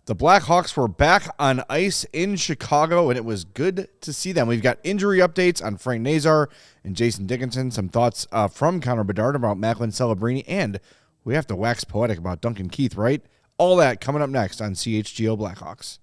The Blackhawks were back on ice in Chicago, and it was good to see them. We've got injury updates on Frank Nazar and Jason Dickinson, some thoughts from Connor Bedard about Macklin Celebrini, and we have to wax poetic about Duncan Keith, right? All that coming up next on CHGO Blackhawks.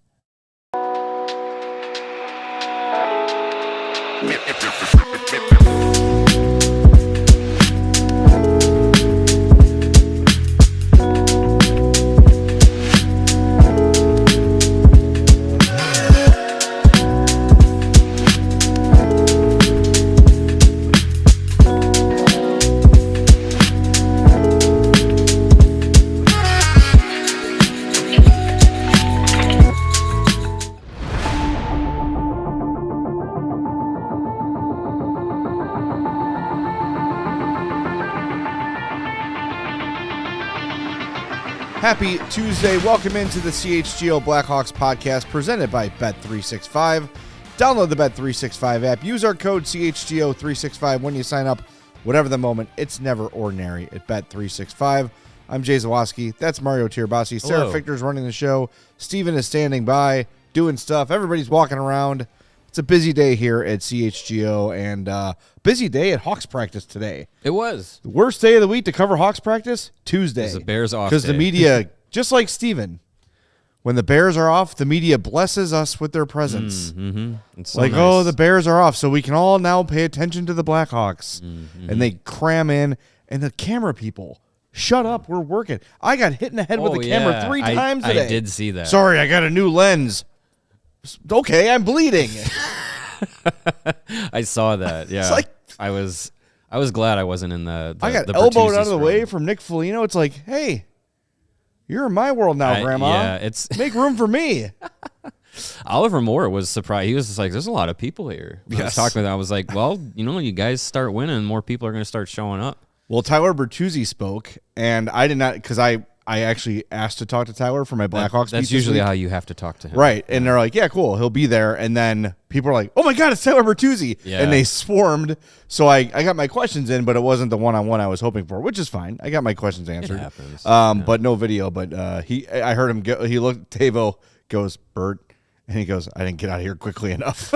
Happy Tuesday. Welcome into the CHGO Blackhawks podcast presented by Bet365. Download the Bet365 app. Use our code CHGO365 when you sign up. Whatever the moment, it's never ordinary at Bet365. I'm Jay Zawaski. That's Mario Tirabassi. Sarah Fichter's running the show. Steven is standing by, doing stuff. Everybody's walking around. It's a busy day here at CHGO and busy day at Hawks practice today. It was. The worst day of the week to cover Hawks practice? Tuesday. It's the Bears off because the media, just like Steven, when the Bears are off, the media blesses us with their presence. It's so like, nice. oh, the Bears are off, so we can all now pay attention to the Blackhawks. And they cram in, and the camera people, shut up, we're working. I got hit in the head with the camera 3 times today. I did see that. Sorry, I got a new lens. Okay, I'm bleeding. I saw that. Yeah, It's like, I was glad I wasn't in the I got the elbowed Bertuzzi out of the way scrum. from Nick Foligno. It's like, hey, you're in my world now, Grandma. Yeah, it's Make room for me. Oliver Moore was surprised. He was just like, "There's a lot of people here." When I was talking with him, I was like, "Well, you guys start winning, more people are going to start showing up." Well, Tyler Bertuzzi spoke, and I did not, because I actually asked to talk to Tyler for my Blackhawks. That's usually how you have to talk to him, right? And they're like, "Yeah, cool, he'll be there." And then people are like, "Oh my God, it's Tyler Bertuzzi!" Yeah. And they swarmed. So I got my questions in, but it wasn't the one-on-one I was hoping for, which is fine. I got my questions answered. It happens. But no video. But I heard him go. He looked. Tavo goes, "Bert," and he goes, "I didn't get out of here quickly enough."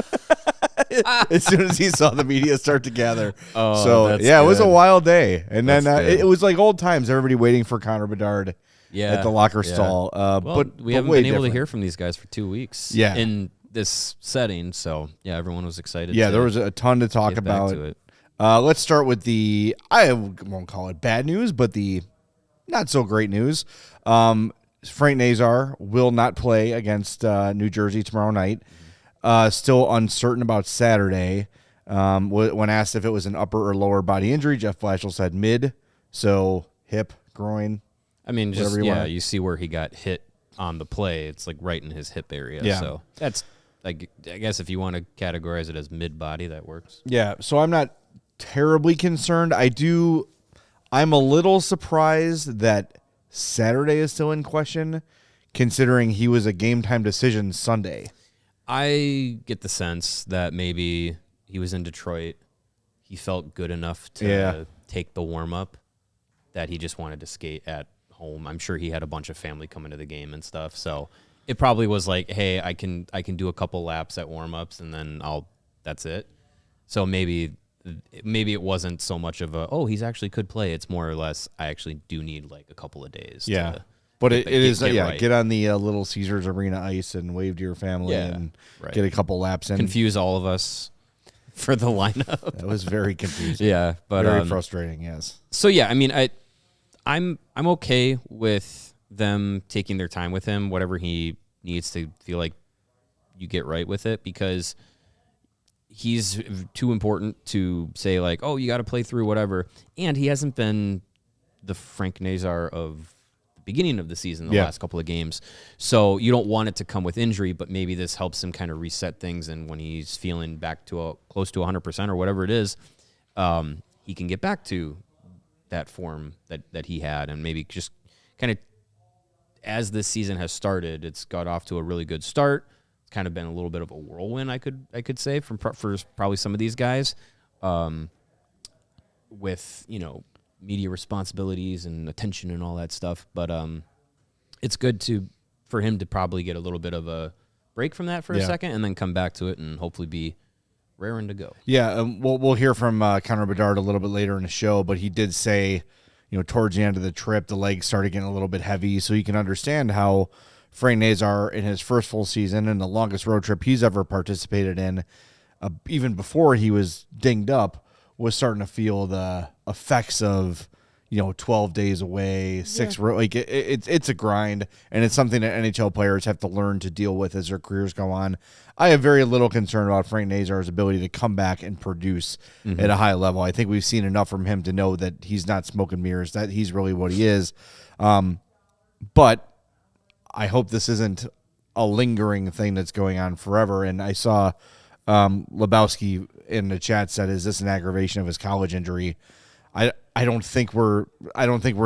As soon as he saw the media start to gather. Oh, so that's yeah, it was a good. wild day. And then That's it was like old times. Everybody waiting for Connor Bedard Yeah, at the locker yeah. stall. But we haven't way been able different. to hear from these guys for 2 weeks. Yeah. in this setting. So yeah, everyone was excited. Yeah, to there was a ton to talk get back about. to it. Let's start with I won't call it bad news, but the not so great news. Frank Nazar will not play against New Jersey tomorrow night. Still uncertain about Saturday. When asked if it was an upper or lower body injury, Jeff Blashill said mid, so hip, groin. I mean, just wanna- you see where he got hit on the play. It's like right in his hip area. Yeah. So that's like, I guess if you want to categorize it as mid body, that works. Yeah, so I'm not terribly concerned. I'm a little surprised that Saturday is still in question, considering he was a game time decision Sunday. I get the sense that maybe he was in Detroit. He felt good enough to take the warm up that he just wanted to skate at home. I'm sure he had a bunch of family coming to the game and stuff. So it probably was like, hey, I can do a couple laps at warm ups and then that's it. So maybe it wasn't so much of he's actually could play. It's more or less, I actually do need like a couple of days. Yeah. To But it is, right. get on the Little Caesars Arena ice and wave to your family and right. get a couple laps in. Confuse all of us for the lineup. That was very confusing. Yeah, but very frustrating, yes. So yeah, I mean, I'm okay with them taking their time with him, whatever he needs to feel like you get right with it, because he's too important to say like, oh, you got to play through whatever, and he hasn't been the Frank Nazar of the beginning of the season, the last couple of games. So you don't want it to come with injury, but maybe this helps him kind of reset things, and when he's feeling back to close to 100% or whatever it is, he can get back to that form that he had, and maybe just kind of as this season has started, it's got off to a really good start. It's kind of been a little bit of a whirlwind, I could say, for probably some of these guys, with media responsibilities and attention and all that stuff. But it's good for him to probably get a little bit of a break from that for a second and then come back to it and hopefully be raring to go. Yeah, we'll hear from Connor Bedard a little bit later in the show, but he did say, towards the end of the trip, the legs started getting a little bit heavy, so you can understand how Frank Nazar, in his first full season and the longest road trip he's ever participated in, even before he was dinged up, was starting to feel the effects of 12 days away, it's a grind, and it's something that NHL players have to learn to deal with as their careers go on. I have very little concern about Frank Nazar's ability to come back and produce at a high level. I think we've seen enough from him to know that he's not smoke and mirrors, that he's really what he is. But I hope this isn't a lingering thing that's going on forever. And I saw Lebowski in the chat said, "Is this an aggravation of his college injury?" I don't think we're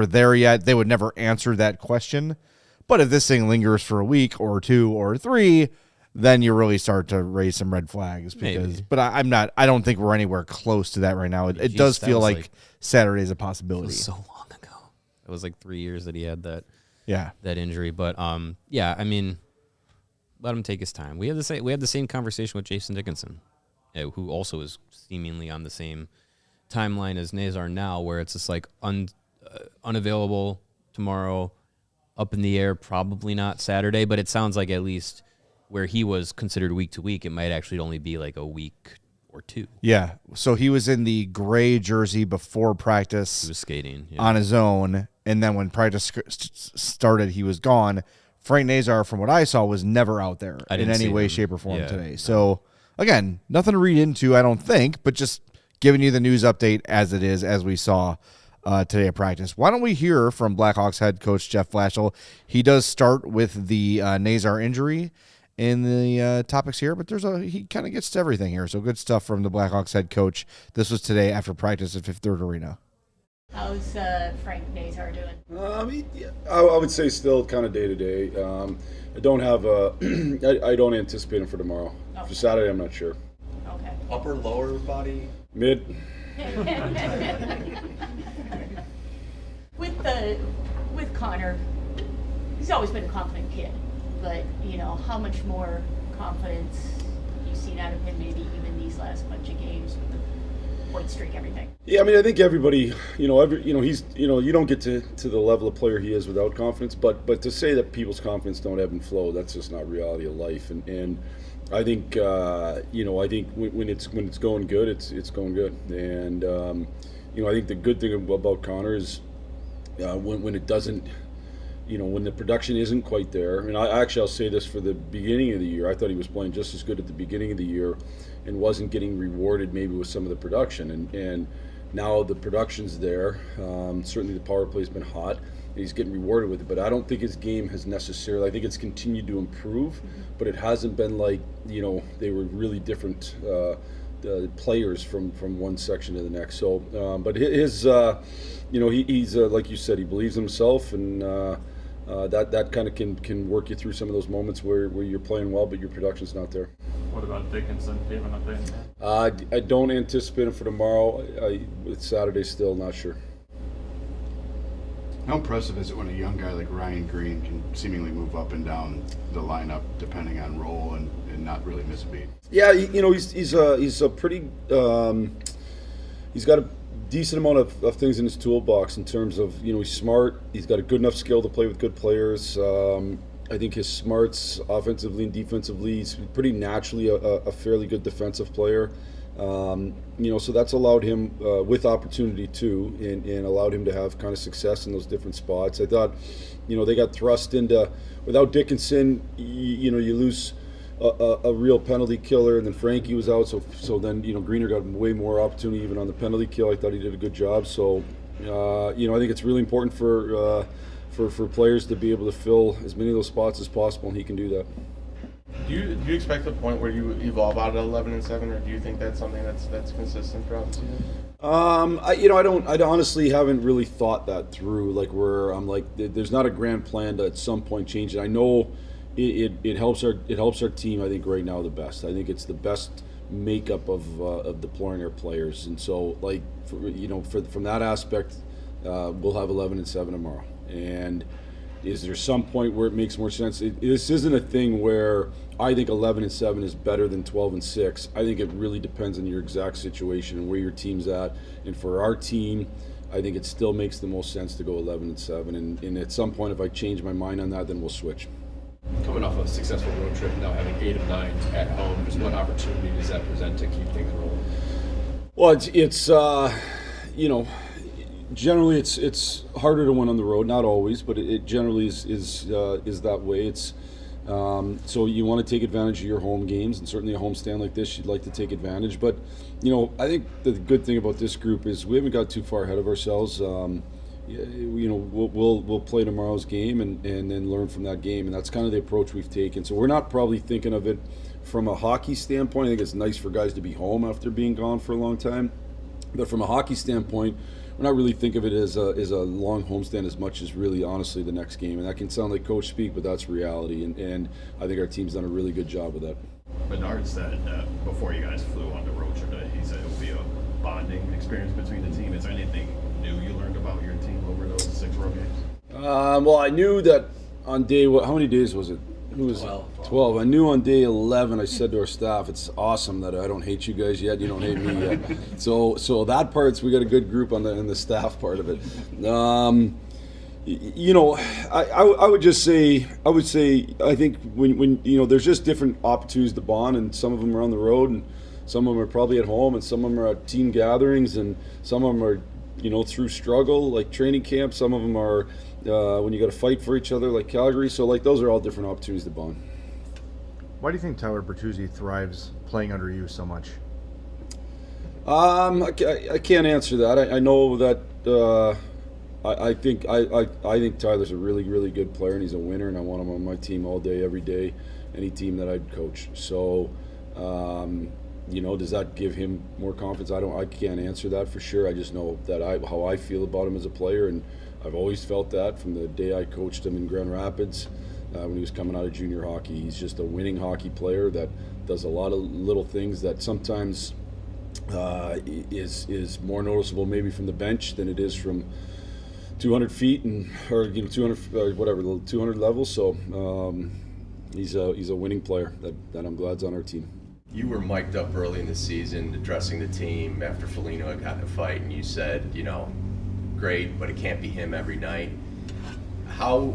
there yet. They would never answer that question. But if this thing lingers for a week or 2 or 3, then you really start to raise some red flags. But I don't think we're anywhere close to that right now. It does feel like Saturday's a possibility. So long ago. It was like 3 years that he had that injury. But I mean, let him take his time. We had the same conversation with Jason Dickinson, who also is seemingly on the same timeline as Nazar now, where it's just like unavailable tomorrow, up in the air, probably not Saturday, but it sounds like at least where he was considered week to week, it might actually only be like a week or 2. Yeah, so he was in the gray jersey before practice. He was skating on his own, and then when practice started, he was gone. Frank Nazar, from what I saw, was never out there in any way, shape, or form today. So, again, nothing to read into, I don't think, but just giving you the news update as it is, as we saw today at practice. Why don't we hear from Blackhawks head coach Jeff Blashill? He does start with the Nazar injury in the topics here, but he kind of gets to everything here. So good stuff from the Blackhawks head coach. This was today after practice at Fifth Third Arena. How's Frank Nazar doing? I would say still kind of day to day. I don't have I don't anticipate him for tomorrow. Okay. For Saturday, I'm not sure. Okay. Upper, lower body? Mid. With Connor, he's always been a confident kid, but how much more confidence you've seen out of him, maybe even these last bunch of games with the point streak, everything. Yeah, I mean, I think everybody, he's, you don't get to the level of player he is without confidence, but to say that people's confidence don't ebb and flow, that's just not reality of life. And I think, I think when it's going good, it's going good. And, I think the good thing about Connor is when it doesn't, when the production isn't quite there. And I'll say this for the beginning of the year. I thought he was playing just as good at the beginning of the year and wasn't getting rewarded maybe with some of the production. And now the production's there. Certainly the power play's been hot. He's getting rewarded with it, but I don't think his game has necessarily, I think it's continued to improve, but it hasn't been like, they were really different players from one section to the next. So, but his, he's like you said, he believes himself, and that kind of can work you through some of those moments where you're playing well, but your production's not there. What about Dickinson? Do you have an update? I don't anticipate him for tomorrow. With Saturday still, not sure. How impressive is it when a young guy like Ryan Green can seemingly move up and down the lineup depending on role and not really miss a beat? Yeah, he's a pretty he's got a decent amount of things in his toolbox in terms of he's smart. He's got a good enough skill to play with good players. I think his smarts offensively and defensively, he's pretty naturally a fairly good defensive player. So that's allowed him with opportunity too, and allowed him to have kind of success in those different spots. I thought, they got thrust into, without Dickinson, you lose a real penalty killer, and then Frankie was out, so then Greener got way more opportunity even on the penalty kill. I thought he did a good job. So I think it's really important for players to be able to fill as many of those spots as possible, and he can do that. Do you expect a point where you evolve out of 11-7, or do you think that's something that's consistent throughout the season? I honestly haven't really thought that through. Like where I'm like, there's not a grand plan to at some point change it. I know it helps our team. I think right now the best. I think it's the best makeup of deploying our players, and so like from that aspect, we'll have 11-7 tomorrow, and Is there some point where it makes more sense? This isn't a thing where I think 11-7 is better than 12-6. I think it really depends on your exact situation and where your team's at. And for our team, I think it still makes the most sense to go 11-7. And at some point, if I change my mind on that, then we'll switch. Coming off a successful road trip, now having 8 of 9 at home, just what opportunity does that present to keep things rolling? Well, it's generally it's harder to win on the road. Not always, but it generally is that way. It's so you want to take advantage of your home games, and certainly a homestand like this, you'd like to take advantage. But I think the good thing about this group is we haven't got too far ahead of ourselves. We'll play tomorrow's game and then learn from that game, and that's kind of the approach we've taken. So we're not probably thinking of it from a hockey standpoint. I think it's nice for guys to be home after being gone for a long time, but from a hockey standpoint, we're not really thinking of it as a long homestand as much as really honestly the next game. And that can sound like coach speak, but that's reality, and I think our team's done a really good job with that. Bedard said before you guys flew on the road trip that he said it will be a bonding experience between the team. Is there anything new you learned about your team over those 6 road games? Well, I knew that on day, how many days was it? 12. I knew on day 11, I said to our staff, it's awesome that I don't hate you guys yet. You don't hate me yet. So that part's, we got a good group in the staff part of it. I would just say, I think when there's just different opportunities to bond, and some of them are on the road, and some of them are probably at home, and some of them are at team gatherings, and some of them are, through struggle, like training camp. Some of them are when you got to fight for each other, like Calgary. So, those are all different opportunities to bond. Why do you think Tyler Bertuzzi thrives playing under you so much? I can't answer that. I know that I think Tyler's a really, really good player, and he's a winner, and I want him on my team all day, every day, any team that I'd coach. So, does that give him more confidence? I can't answer that for sure. I just know that how I feel about him as a player, and I've always felt that from the day I coached him in Grand Rapids when he was coming out of junior hockey. He's just a winning hockey player that does a lot of little things that sometimes is more noticeable maybe from the bench than it is from 200 feet or 200 whatever, 200 levels. So he's a winning player that I'm glad's on our team. You were mic'd up early in the season addressing the team after Foligno had gotten a fight, and you said, great, but it can't be him every night. How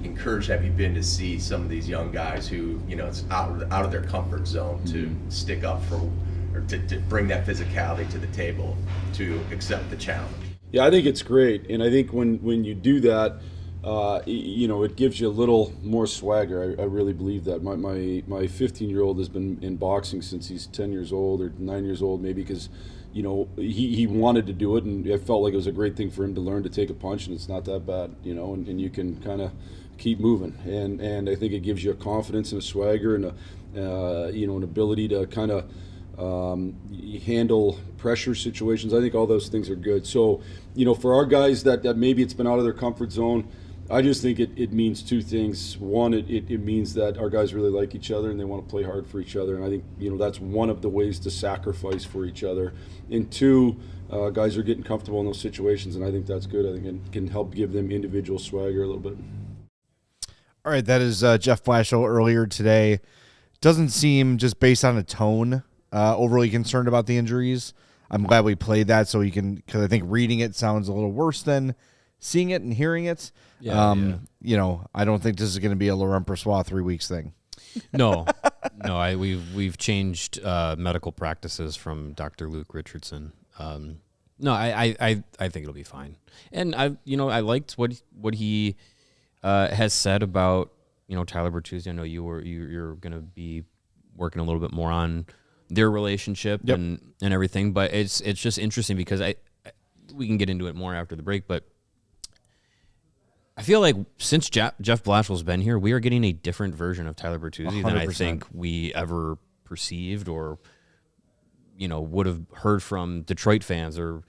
encouraged have you been to see some of these young guys who, it's out of their comfort zone to stick up for, or to bring that physicality to the table, to accept the challenge? Yeah, I think it's great, and I think when you do that, it gives you a little more swagger. I really believe that. My 15-year-old has been in boxing since he's 10 years old or 9 years old, maybe, because he wanted to do it, and I felt like it was a great thing for him to learn to take a punch, and it's not that bad, and you can kind of keep moving, and I think it gives you a confidence and a swagger and an ability to kind of handle pressure situations. I think all those things are good. So, for our guys that maybe it's been out of their comfort zone, I just think it means two things. One, it means that our guys really like each other and they want to play hard for each other. And I think, that's one of the ways to sacrifice for each other. And two, guys are getting comfortable in those situations, and I think that's good. I think it can help give them individual swagger a little bit. All right, that is Jeff Blashill earlier today. Doesn't seem, just based on a tone, overly concerned about the injuries. I'm glad we played that because I think reading it sounds a little worse than seeing it and hearing it. Yeah. I don't think this is going to be a Laurent Persois 3 weeks thing. No, we've changed medical practices from Dr. Luke Richardson. I think it'll be fine. And I liked what he has said about Tyler Bertuzzi. I know you're going to be working a little bit more on their relationship and everything, but it's just interesting because we can get into it more after the break, but I feel like since Jeff Blashill's been here, we are getting a different version of Tyler Bertuzzi 100%. Than I think we ever perceived or would have heard from Detroit fans or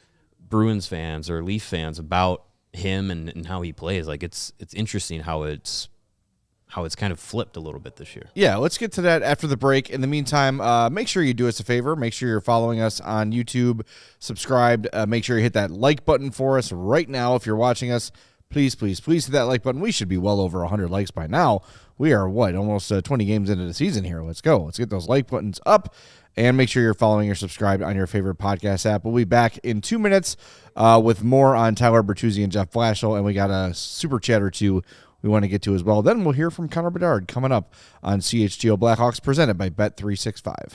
Bruins fans or Leaf fans about him and how he plays. Like it's interesting how it's kind of flipped a little bit this year. Yeah, let's get to that after the break. In the meantime, make sure you do us a favor. Make sure you're following us on YouTube, subscribed. Make sure you hit that like button for us right now if you're watching us. please hit that like button. We should be well over 100 likes by now. We are, almost 20 games into the season here. Let's go. Let's get those like buttons up. And make sure you're following or subscribed on your favorite podcast app. We'll be back in 2 minutes with more on Tyler Bertuzzi and Jeff Blashill. And we got a super chat or two we want to get to as well. Then we'll hear from Connor Bedard coming up on CHGO Blackhawks, presented by Bet365.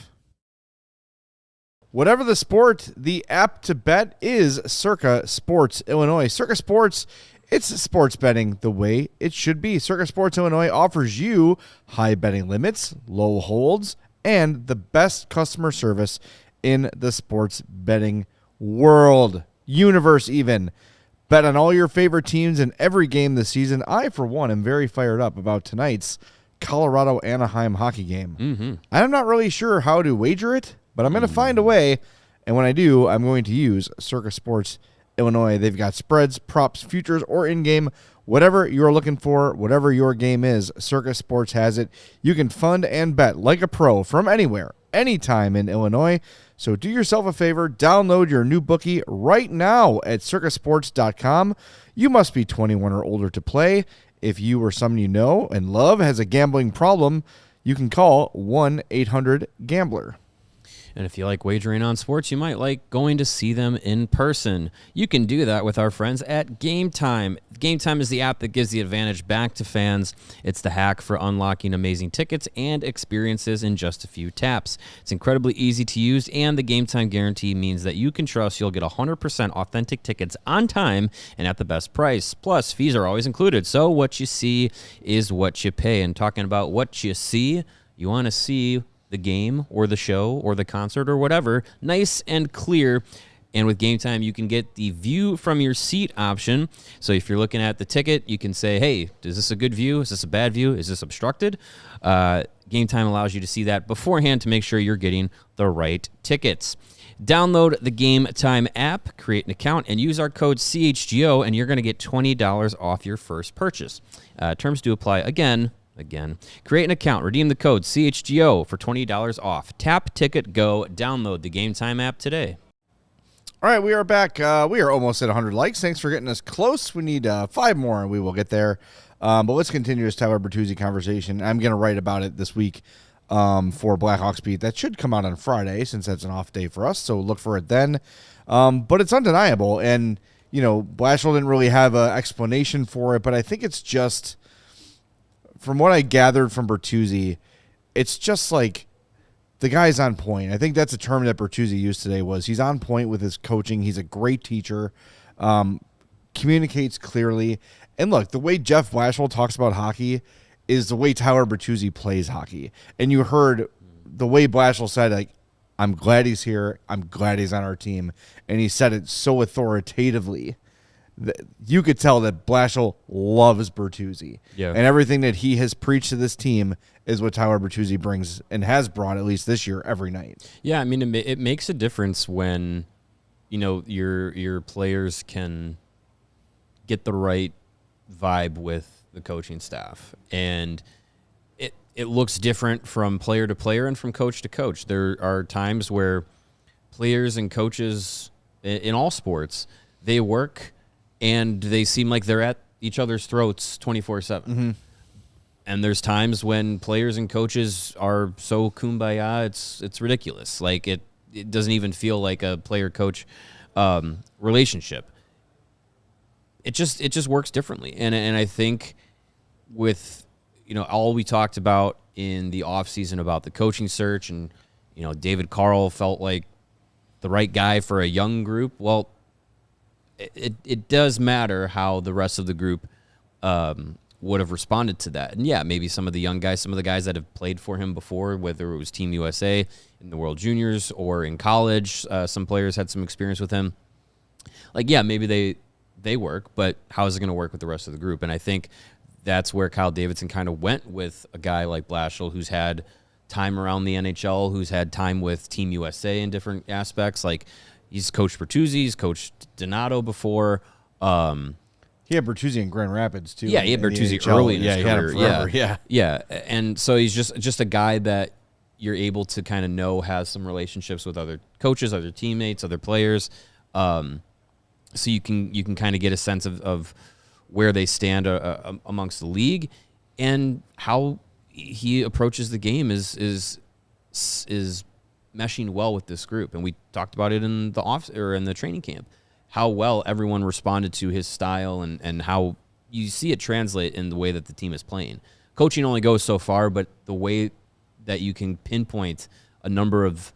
Whatever the sport, the app to bet is Circa Sports Illinois. Circa Sports, it's sports betting the way it should be. Circa Sports Illinois offers you high betting limits, low holds, and the best customer service in the sports betting world. Universe even. Bet on all your favorite teams in every game this season. I, for one, am very fired up about tonight's Colorado-Anaheim hockey game. Mm-hmm. I'm not really sure how to wager it, but I'm going to find a way, and when I do, I'm going to use Circa Sports Illinois. They've got spreads, props, futures, or in-game, whatever you're looking for, whatever your game is, Circa Sports has it. You can fund and bet like a pro from anywhere, anytime in Illinois. So do yourself a favor, download your new bookie right now at circasports.com. You must be 21 or older to play. If you or someone you know and love has a gambling problem, you can call 1-800-GAMBLER. And if you like wagering on sports, you might like going to see them in person. You can do that with our friends at Game Time. Game Time is the app that gives the advantage back to fans. It's the hack for unlocking amazing tickets and experiences in just a few taps. It's incredibly easy to use, and the Game Time guarantee means that you can trust you'll get 100% authentic tickets on time and at the best price. Plus, fees are always included, so what you see is what you pay. And talking about what you see, you want to see the game or the show or the concert or whatever nice and clear. And with Game Time, you can get the view from your seat option. So if you're looking at the ticket, you can say, hey, is this a good view? Is this a bad view? Is this obstructed? Game Time allows you to see that beforehand to make sure you're getting the right tickets. Download the Game Time app, create an account, and use our code CHGO, and you're going to get $20 off your first purchase. Terms do apply. Again, create an account, redeem the code CHGO for $20 off. Tap, ticket, go. Download the Game Time app today. All right, we are back. We are almost at 100 likes. Thanks for getting us close. We need 5 more, and we will get there. But let's continue this Tyler Bertuzzi conversation. I'm going to write about it this week for Blackhawks Beat. That should come out on Friday, since that's an off day for us, so look for it then. But it's undeniable, and, Blashill didn't really have an explanation for it, but I think it's just, from what I gathered from Bertuzzi, it's just like the guy's on point. I think that's a term that Bertuzzi used today, was he's on point with his coaching. He's a great teacher, communicates clearly. And look, the way Jeff Blashill talks about hockey is the way Tyler Bertuzzi plays hockey. And you heard the way Blashill said, like, I'm glad he's here. I'm glad he's on our team. And he said it so authoritatively that you could tell that Blashill loves Bertuzzi. Yeah. And everything that he has preached to this team is what Tyler Bertuzzi brings and has brought, at least this year, every night. Yeah, I mean, it makes a difference when, your players can get the right vibe with the coaching staff. And it looks different from player to player and from coach to coach. There are times where players and coaches in all sports, they work and they seem like they're at each other's throats 24/7. Mm-hmm. And there's times when players and coaches are so kumbaya, it's ridiculous. Like it doesn't even feel like a player-coach relationship. It just works differently. And I think with all we talked about in the offseason about the coaching search and David Carl felt like the right guy for a young group. Well, it does matter how the rest of the group would have responded to that. And yeah, maybe some of the young guys, some of the guys that have played for him before, whether it was Team USA in the World Juniors or in college, some players had some experience with him. Like, yeah, maybe they work, but how is it going to work with the rest of the group? And I think that's where Kyle Davidson kind of went with a guy like Blashill, who's had time around the NHL, who's had time with Team USA in different aspects. Like, he's coached Bertuzzi, he's coached Donato before. He had Bertuzzi in Grand Rapids, too. Yeah, he had Bertuzzi early in his career. He had him forever, yeah. And so he's just a guy that you're able to kind of know has some relationships with other coaches, other teammates, other players. So you can kind of get a sense of where they stand amongst the league, and how he approaches the game is meshing well with this group. And we talked about it in the training camp, how well everyone responded to his style and how you see it translate in the way that the team is playing. Coaching only goes so far, but the way that you can pinpoint a number of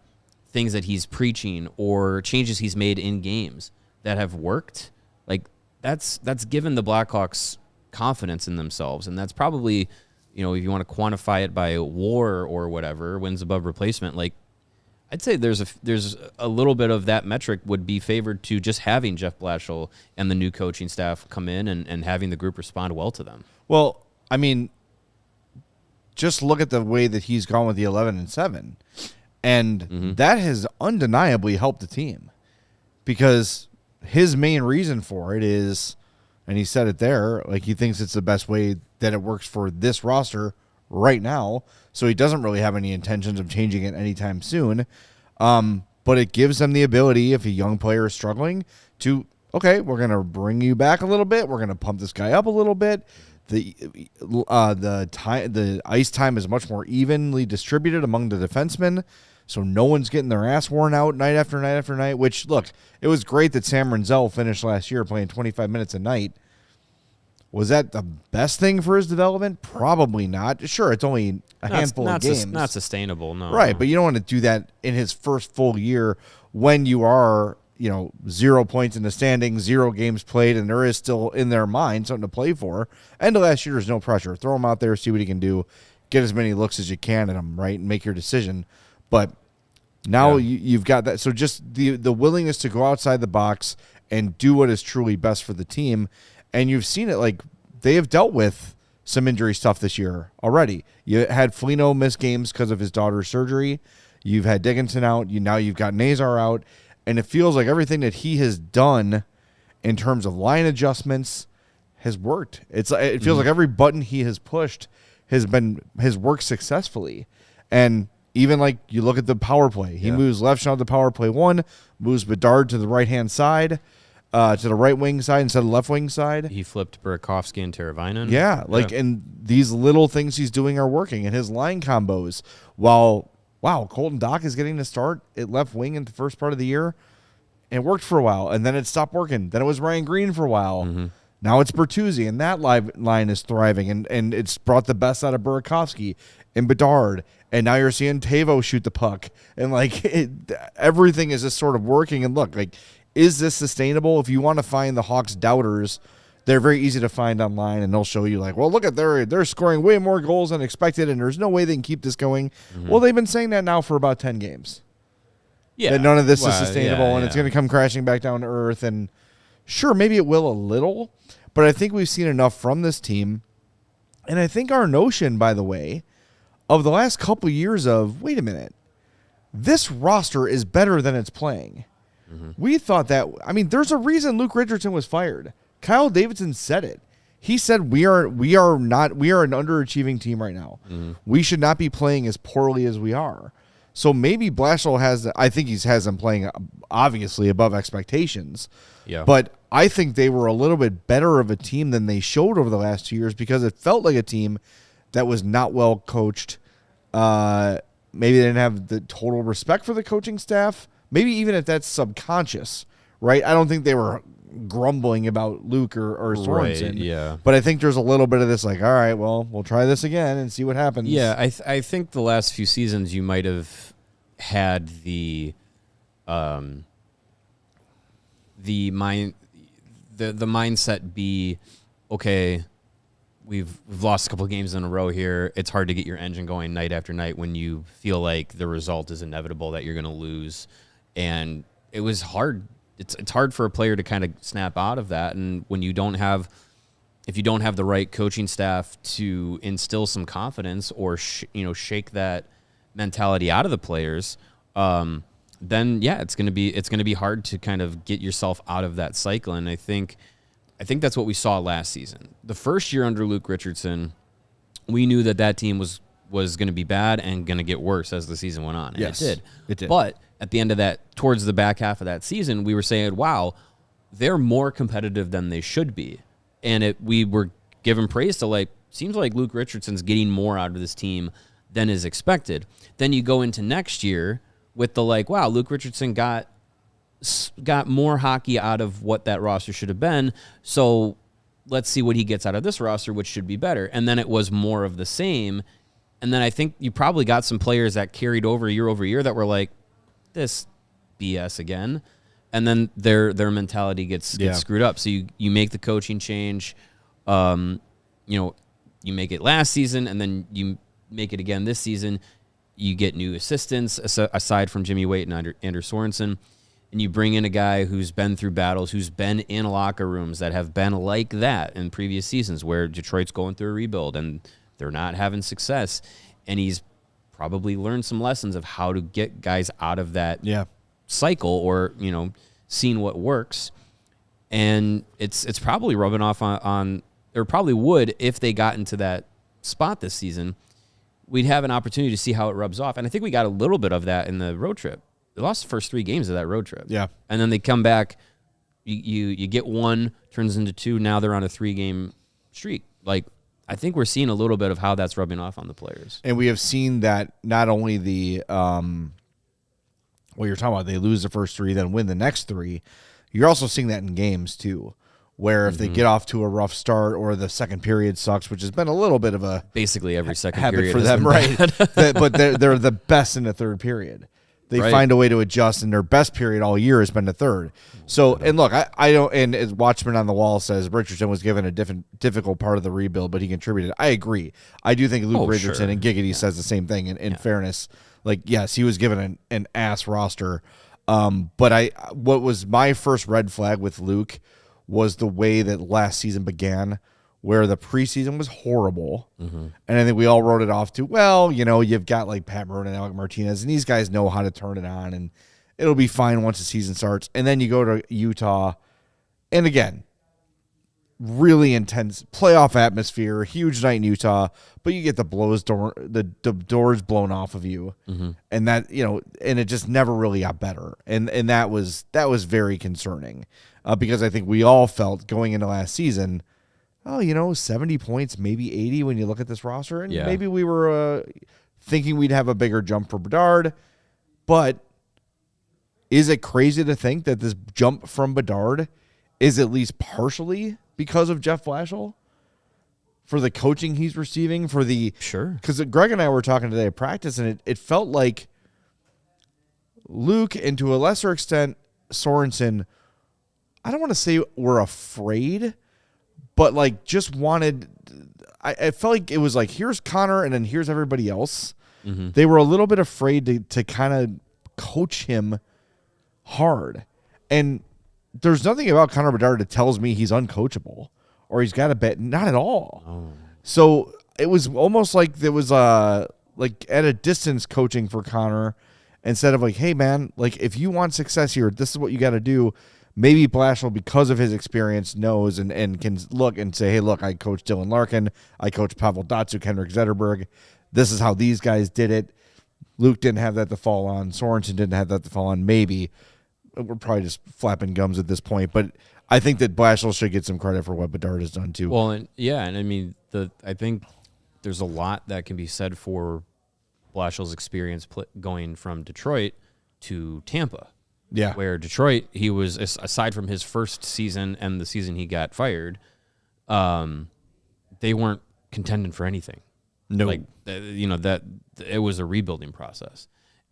things that he's preaching or changes he's made in games that have worked, like that's given the Blackhawks confidence in themselves. And that's probably, if you want to quantify it by WAR or whatever, wins above replacement, like I'd say there's a little bit of that metric would be favored to just having Jeff Blashill and the new coaching staff come in and having the group respond well to them. Well, I mean, just look at the way that he's gone with the 11-7, and that has undeniably helped the team, because his main reason for it is, and he said it there, like he thinks it's the best way that it works for this roster right now, so he doesn't really have any intentions of changing it anytime soon. But it gives them the ability, if a young player is struggling, to, okay, we're going to bring you back a little bit, we're going to pump this guy up a little bit. The ice time is much more evenly distributed among the defensemen, so no one's getting their ass worn out night after night after night, which, look, it was great that Sam Renzel finished last year playing 25 minutes a night. Was that the best thing for his development? Probably not. Sure, it's only a handful of games. Not sustainable, no. Right, but you don't want to do that in his first full year when you are, 0 points in the standings, 0 games played, and there is still in their mind something to play for. End of last year, there's no pressure. Throw him out there, see what he can do, get as many looks as you can at him, right, and make your decision. But now you've got that. So just the willingness to go outside the box and do what is truly best for the team. And you've seen it, like, they have dealt with some injury stuff this year already. You had Foligno miss games because of his daughter's surgery. You've had Dickinson out. Now you've got Nazar out. And it feels like everything that he has done in terms of line adjustments has worked. It feels like every button he has pushed has worked successfully. And even like you look at the power play. He moves Levshon to power play 1, moves Bedard to the right-hand side, to the right wing side instead of left wing side. He flipped Burakovsky and Teravainen. Yeah, and these little things he's doing are working. And his line combos, Colton Dock is getting to start at left wing in the first part of the year. It worked for a while, and then it stopped working. Then it was Ryan Green for a while. Now it's Bertuzzi, and that line is thriving, and it's brought the best out of Burakovsky and Bedard. And now you're seeing Tavo shoot the puck. And, everything is just sort of working. And look, is this sustainable? If you want to find the Hawks doubters, they're very easy to find online, and they'll show you look at they're scoring way more goals than expected, and there's no way they can keep this going. Well, they've been saying that now for about 10 games. Yeah, that none of this is sustainable, and it's going to come crashing back down to earth. And sure, maybe it will a little, but I think we've seen enough from this team. And I think our notion, by the way, of the last couple of years of, wait a minute, this roster is better than it's playing. We thought that, there's a reason Luke Richardson was fired. Kyle Davidson said it. He said we are an underachieving team right now. We should not be playing as poorly as we are. So maybe Blashill has them playing obviously above expectations. Yeah. But I think they were a little bit better of a team than they showed over the last 2 years, because it felt like a team that was not well coached. Maybe they didn't have the total respect for the coaching staff. Maybe even if that's subconscious, right? I don't think they were grumbling about Luke or Sorensen. Yeah. But I think there's a little bit of this all right, well, we'll try this again and see what happens. Yeah, I think the last few seasons you might have had the mindset be, okay, we've lost a couple of games in a row here. It's hard to get your engine going night after night when you feel like the result is inevitable, that you're going to lose. And it was hard. It's hard for a player to kind of snap out of that. And when you don't have, if you don't have the right coaching staff to instill some confidence or shake that mentality out of the players, then it's going to be hard to kind of get yourself out of that cycle. And I think that's what we saw last season. The first year under Luke Richardson, we knew that team was going to be bad and going to get worse as the season went on. And yes, it did. It did. But at the end of that, towards the back half of that season, we were saying, wow, they're more competitive than they should be. And we were given praise to, like, seems like Luke Richardson's getting more out of this team than is expected. Then you go into next year with the, like, wow, Luke Richardson got more hockey out of what that roster should have been. So let's see what he gets out of this roster, which should be better. And then it was more of the same. And then I think you probably got some players that carried over year that were like, this BS again. And then their mentality gets screwed up. So you make the coaching change. You make it last season, and then you make it again this season. You get new assistants aside from Jimmy Waite and Anders Sorensen, and you bring in a guy who's been through battles, who's been in locker rooms that have been like that in previous seasons where Detroit's going through a rebuild and they're not having success. And he's probably learned some lessons of how to get guys out of that cycle, or, seeing what works. And it's probably rubbing off on or probably would, if they got into that spot this season, we'd have an opportunity to see how it rubs off. And I think we got a little bit of that in the road trip. They lost the first 3 games of that road trip. Yeah. And then they come back, you get 1, turns into 2, now they're on a 3-game streak. Like, I think we're seeing a little bit of how that's rubbing off on the players. And we have seen that not only the what you're talking about, they lose the first 3, then win the next 3. You're also seeing that in games too, where if they get off to a rough start or the second period sucks, which has been a little bit of a basically every second habit period for them, right? But they're the best in the third period. They find a way to adjust, and their best period all year has been the third. So, and look, I don't, and as Watchman on the Wall says, Richardson was given a difficult part of the rebuild, but he contributed. I agree. I do think Luke Richardson and Giggity says the same thing. In fairness, like, yes, he was given an ass roster. But what was my first red flag with Luke was the way that last season began, where the preseason was horrible. And I think we all wrote it off to, well, you've got like Pat Maroon and Alec Martinez, and these guys know how to turn it on, and it'll be fine once the season starts. And then you go to Utah, and again, really intense playoff atmosphere, huge night in Utah, but you get the doors blown off of you. And that, and it just never really got better. And that was very concerning, because I think we all felt going into last season, 70 points, maybe 80 when you look at this roster. And maybe we were thinking we'd have a bigger jump for Bedard. But is it crazy to think that this jump from Bedard is at least partially because of Jeff Blashill? For the coaching he's receiving, for the... Sure. Because Greg and I were talking today at practice, and it felt like Luke, and to a lesser extent Sorensen, I don't want to say were afraid, but like just wanted... I felt like it was like, here's Connor and then here's everybody else. They were a little bit afraid to kind of coach him hard. And there's nothing about Connor Bedard that tells me he's uncoachable or he's got a bet. Not at all. Oh. So it was almost like there was like at a distance coaching for Connor, instead of like, hey man, like if you want success here, this is what you got to do. Maybe Blashill, because of his experience, knows and can look and say, hey, look, I coached Dylan Larkin. I coached Pavel Datsyuk, Henrik Zetterberg. This is how these guys did it. Luke didn't have that to fall on. Sorensen didn't have that to fall on. Maybe. We're probably just flapping gums at this point. But I think that Blashill should get some credit for what Bedard has done, too. Well, and I mean, I think there's a lot that can be said for Blashill's experience going from Detroit to Tampa. Yeah. Where Detroit, he was, aside from his first season and the season he got fired, they weren't contending for anything. No. Like, that it was a rebuilding process.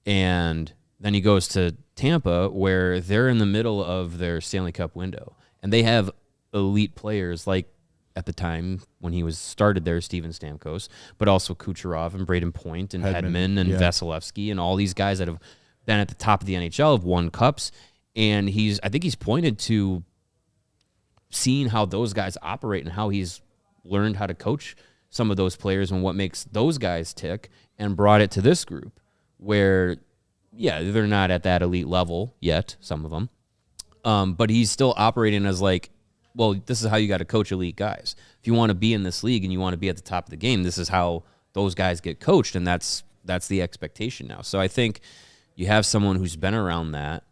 And then he goes to Tampa, where they're in the middle of their Stanley Cup window. And they have elite players, like at the time when he was started there, Steven Stamkos, but also Kucherov and Braden Point and Hedman and Vasilevsky and all these guys that have been at the top of the NHL, have won cups. And I think he's pointed to seeing how those guys operate and how he's learned how to coach some of those players and what makes those guys tick, and brought it to this group where, they're not at that elite level yet, some of them. But he's still operating as like, well, this is how you got to coach elite guys. If you want to be in this league and you want to be at the top of the game, this is how those guys get coached, and that's the expectation now. So I think you have someone who's been around that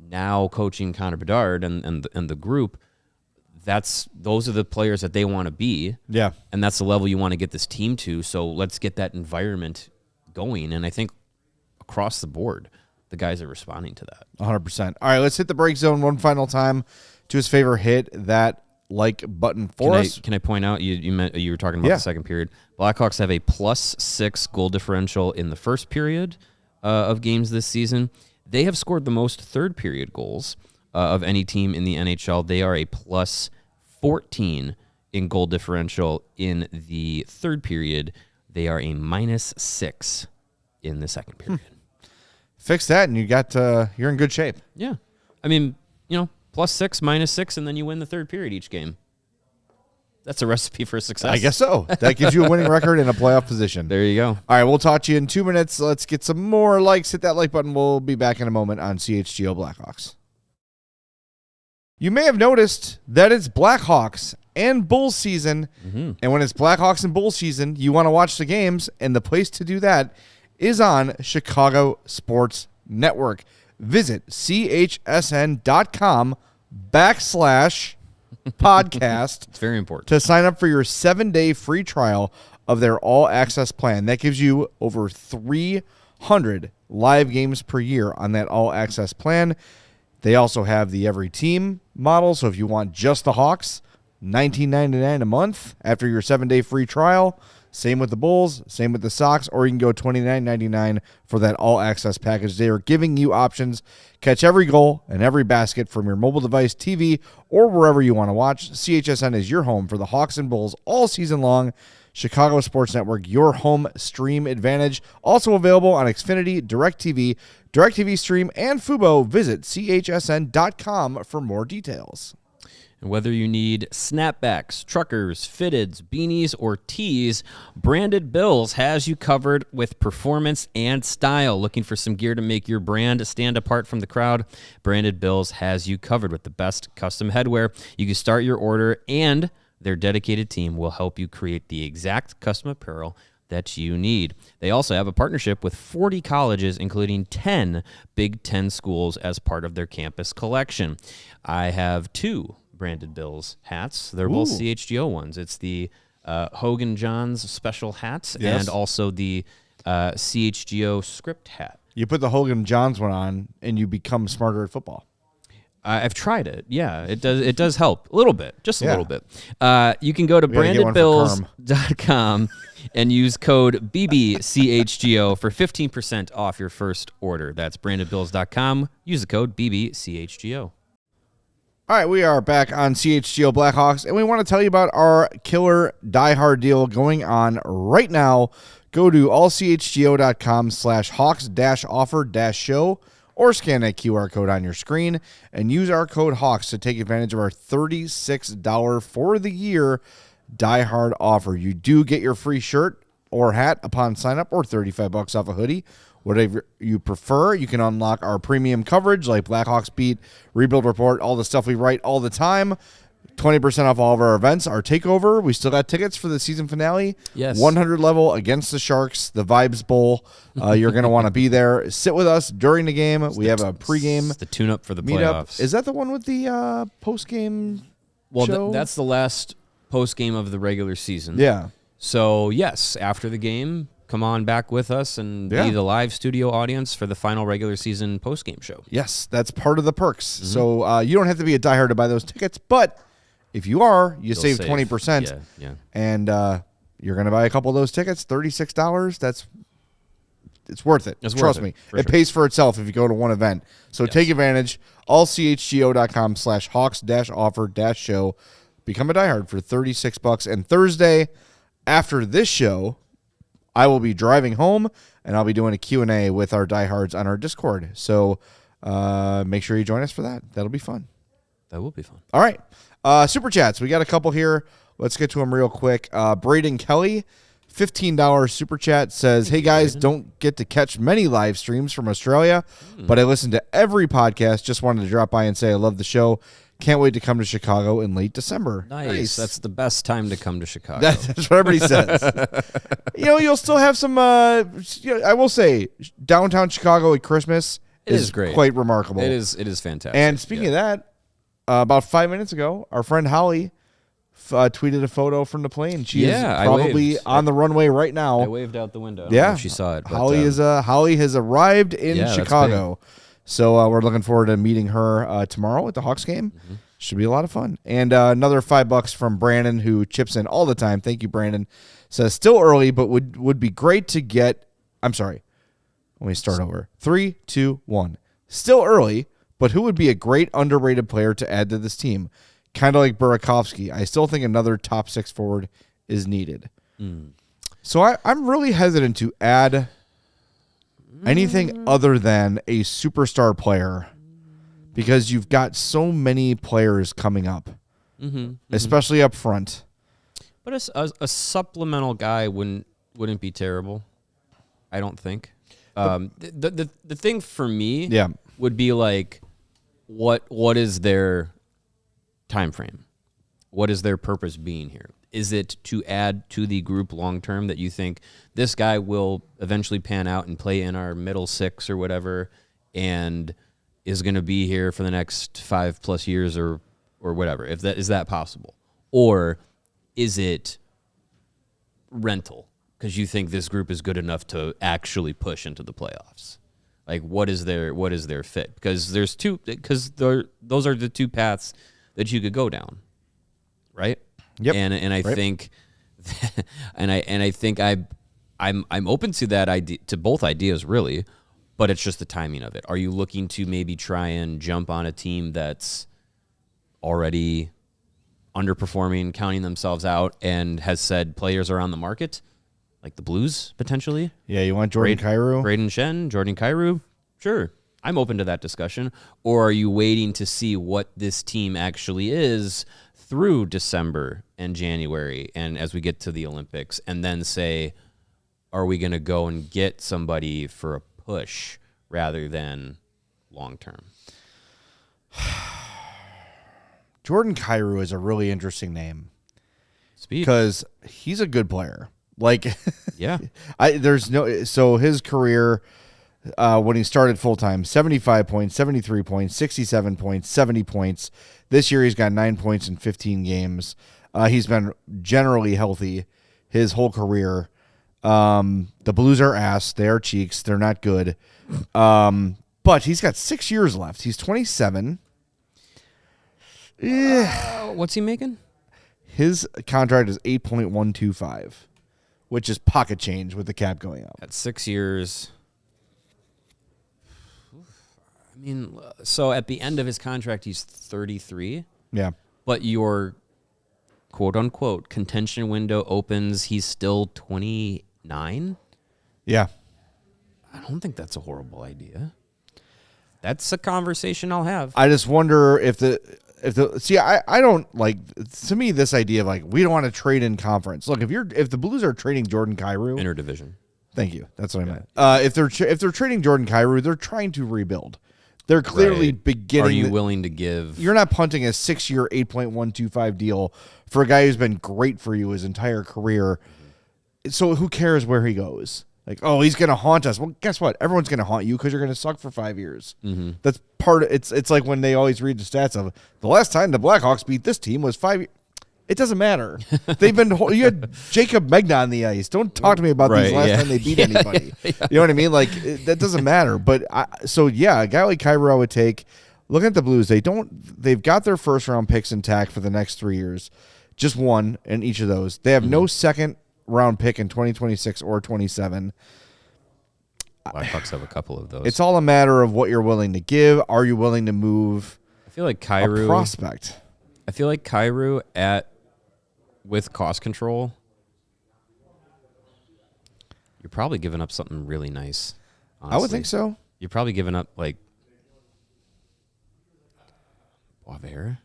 now coaching Connor Bedard and the group. those are the players that they want to be. Yeah. And that's the level you want to get this team to. So let's get that environment going. And I think across the board, the guys are responding to that. 100%. All right, let's hit the break zone one final time. To his favor, hit that like button for us. Can I point out, you were talking about the second period. Blackhawks have a +6 goal differential in the first period of games this season. They have scored the most third period goals of any team in the NHL. They are a +14 in goal differential in the third period. They are a -6 in the second period. Fix that, and you're in good shape. Yeah. I mean, +6, -6, and then you win the third period each game. That's a recipe for success. I guess so. That gives you a winning record and a playoff position. There you go. All right, we'll talk to you in 2 minutes. Let's get some more likes. Hit that like button. We'll be back in a moment on CHGO Blackhawks. You may have noticed that it's Blackhawks and Bulls season. Mm-hmm. And when it's Blackhawks and Bulls season, you want to watch the games, and the place to do that is on Chicago Sports Network. Visit chsn.com/podcast. It's very important to sign up for your 7-day free trial of their all-access plan. That gives you over 300 live games per year on that all-access plan. They also have the every team model, so if you want just the Hawks, $19.99 a month after your 7-day free trial. Same with the Bulls, same with the Sox, or you can go $29.99 for that all-access package. They are giving you options. Catch every goal and every basket from your mobile device, TV, or wherever you want to watch. CHSN is your home for the Hawks and Bulls all season long. Chicago Sports Network, your home stream advantage. Also available on Xfinity, DirecTV, DirecTV Stream, and Fubo. Visit chsn.com for more details. And whether you need snapbacks, truckers, fitteds, beanies, or tees, Branded Bills has you covered with performance and style. Looking for some gear to make your brand stand apart from the crowd? Branded Bills has you covered with the best custom headwear. You can start your order, and their dedicated team will help you create the exact custom apparel that you need. They also have a partnership with 40 colleges, including 10 Big Ten schools as part of their campus collection. I have 2 Branded Bills hats. They're both CHGO ones. It's the Hogan Johns special hat and also the CHGO script hat. You put the Hogan Johns one on, and you become smarter at football. I've tried it. Yeah, it does. It does help a little bit, just a little bit. You can go to brandedbills.com and use code BBCHGO for 15% off your first order. That's brandedbills.com. Use the code BBCHGO. All right, we are back on CHGO Blackhawks, and we want to tell you about our killer diehard deal going on right now. Go to allchgo.com/Hawks-offer-show or scan that QR code on your screen and use our code HAWKS to take advantage of our $36 for the year diehard offer. You do get your free shirt or hat upon sign up, or $35 off a hoodie. Whatever you prefer, you can unlock our premium coverage like Blackhawks Beat, Rebuild Report, all the stuff we write all the time. 20% off all of our events. Our takeover, we still got tickets for the season finale. Yes. 100 level against the Sharks, the Vibes Bowl. You're going to want to be there. Sit with us during the game. We have a pregame. It's the tune-up for the meetup. playoffs. Is that the one with the postgame show? That's the last postgame of the regular season. Yeah. So, yes, after the game, come on back with us and be the live studio audience for the final regular season postgame show. Yes, that's part of the perks. Mm-hmm. So you don't have to be a diehard to buy those tickets, but if you are, you'll save 20%. Yeah. And you're going to buy a couple of those tickets, $36. It's worth it. Trust me. It pays for itself if you go to one event. So take advantage. allchgo.com/Hawks-offer-show. Become a diehard for $36. And Thursday, after this show, I will be driving home, and I'll be doing a Q&A with our diehards on our Discord. So make sure you join us for that. That'll be fun. That will be fun. All right. Super chats. We got a couple here. Let's get to them real quick. Braden Kelly, $15 super chat, says, "Hey guys, don't get to catch many live streams from Australia, but I listen to every podcast. Just wanted to drop by and say I love the show. Can't wait to come to Chicago in late December." Nice. That's the best time to come to Chicago. That's what everybody says. You'll still have some, I will say, downtown Chicago at Christmas is great. quite remarkable. It is fantastic. And speaking of that, about 5 minutes ago, our friend Holly tweeted a photo from the plane. She is probably on the runway right now. I waved out the window. Yeah, She saw it. But, Holly has arrived in Chicago, so we're looking forward to meeting her tomorrow at the Hawks game. Mm-hmm. Should be a lot of fun. And another $5 from Brandon, who chips in all the time. Thank you, Brandon. Says still early, but would be great to get. I'm sorry. Let me start over. 3, 2, 1. Still early, but who would be a great underrated player to add to this team? Kind of like Burakovsky. I still think another top 6 forward is needed. So I'm really hesitant to add anything other than a superstar player because you've got so many players coming up, especially up front. But a supplemental guy wouldn't be terrible, I don't think. The thing for me would be like, what is their time frame? What is their purpose being here? Is it to add to the group long term that you think this guy will eventually pan out and play in our middle 6 or whatever and is going to be here for the next 5+ years or whatever? If that is that possible? Or is it rental because you think this group is good enough to actually push into the playoffs? Like what is their fit? Because those are the two paths that you could go down, right? Yep. And I think, and I think I'm open to that idea, to both ideas really, but it's just the timing of it. Are you looking to maybe try and jump on a team that's already underperforming, counting themselves out, and has said players are on the market, like the Blues potentially? Yeah, you want Jordan Kyrou? Braden Shen, Jordan Kyrou? Sure. I'm open to that discussion. Or are you waiting to see what this team actually is through December and January and as we get to the Olympics and then say, are we going to go and get somebody for a push rather than long term? Jordan Kyrou is a really interesting name. Speed. Because he's a good player. Like, yeah. So his career, when he started full-time, 75 points, 73 points, 67 points, 70 points. This year he's got 9 points in 15 games. He's been generally healthy his whole career. The Blues are ass. They are cheeks. They're not good. But he's got 6 years left. He's 27. What's he making? His contract is 8.125, which is pocket change with the cap going up. At 6 years. I mean, so at the end of his contract, he's 33. Yeah. But your quote-unquote contention window opens, he's still 29? Yeah. I don't think that's a horrible idea. That's a conversation I'll have. I just wonder if I don't like, to me, this idea of like, we don't want to trade in conference. Look, if the Blues are trading Jordan Kyrou. Interdivision. Thank you. That's what I meant. If they're trading Jordan Kyrou, they're trying to rebuild. They're clearly beginning. Are you willing to give? You're not punting a 6-year, 8.125 deal for a guy who's been great for you his entire career. So who cares where he goes? Like, oh, he's going to haunt us. Well, guess what? Everyone's going to haunt you because you're going to suck for 5 years. Mm-hmm. That's part of it. It's like when they always read the stats of the last time the Blackhawks beat this team was 5 years. It doesn't matter. They've been. You had Jacob Megna on the ice. Don't talk to me about these last time they beat anybody. You know what I mean? Like that doesn't matter. But a guy like Kyrou I would take. Look at the Blues. They've got their first round picks intact for the next 3 years. Just one in each of those. They have no second round pick in 2026 or 27. Blackhawks have a couple of those. It's all a matter of what you're willing to give. Are you willing to move? I feel like Kyrou a prospect. I feel like Kyrou with cost control, you're probably giving up something really nice. Honestly. I would think so. You're probably giving up like Boisvert,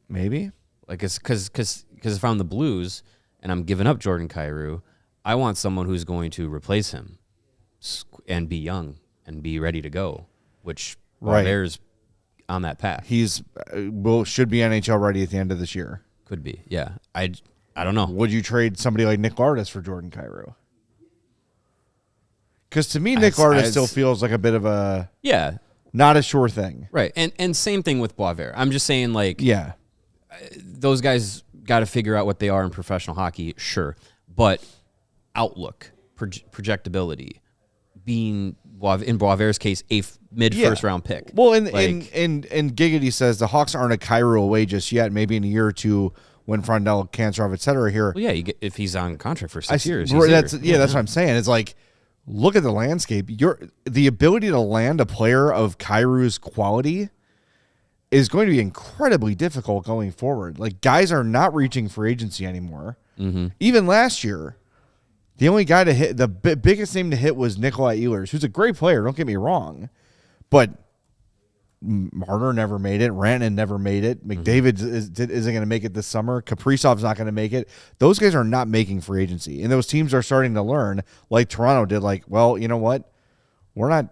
maybe. Like it's because if I'm the Blues and I'm giving up Jordan Kyrou, I want someone who's going to replace him and be young and be ready to go. Which Boisvert's on that path. He's should be NHL ready at the end of this year. Could be, yeah. I don't know. Would you trade somebody like Nick Lardis for Jordan Kyrou? Because to me, Nick Lardis still feels like a bit of a not a sure thing. Right. And same thing with Boisvert. I'm just saying, like, Yeah. those guys got to figure out what they are in professional hockey, sure. But outlook, projectability, being, in Boisvert's case, a mid-first round pick. Well, and Giggity says the Hawks aren't a Kyrou away just yet. Maybe in a year or two when Frondell, Kanserov, et cetera here. Well, yeah, if he's on contract for 6 years. That's what I'm saying. It's like, look at the landscape. The ability to land a player of Kyrou's quality is going to be incredibly difficult going forward. Like, guys are not reaching free agency anymore. Mm-hmm. Even last year, the only guy to hit, the biggest name to hit was Nikolai Ehlers, who's a great player, don't get me wrong. But Marner never made it. Rantanen never made it. McDavid isn't going to make it this summer. Kaprizov's not going to make it. Those guys are not making free agency. And those teams are starting to learn, like Toronto did, like, well, you know what? We're not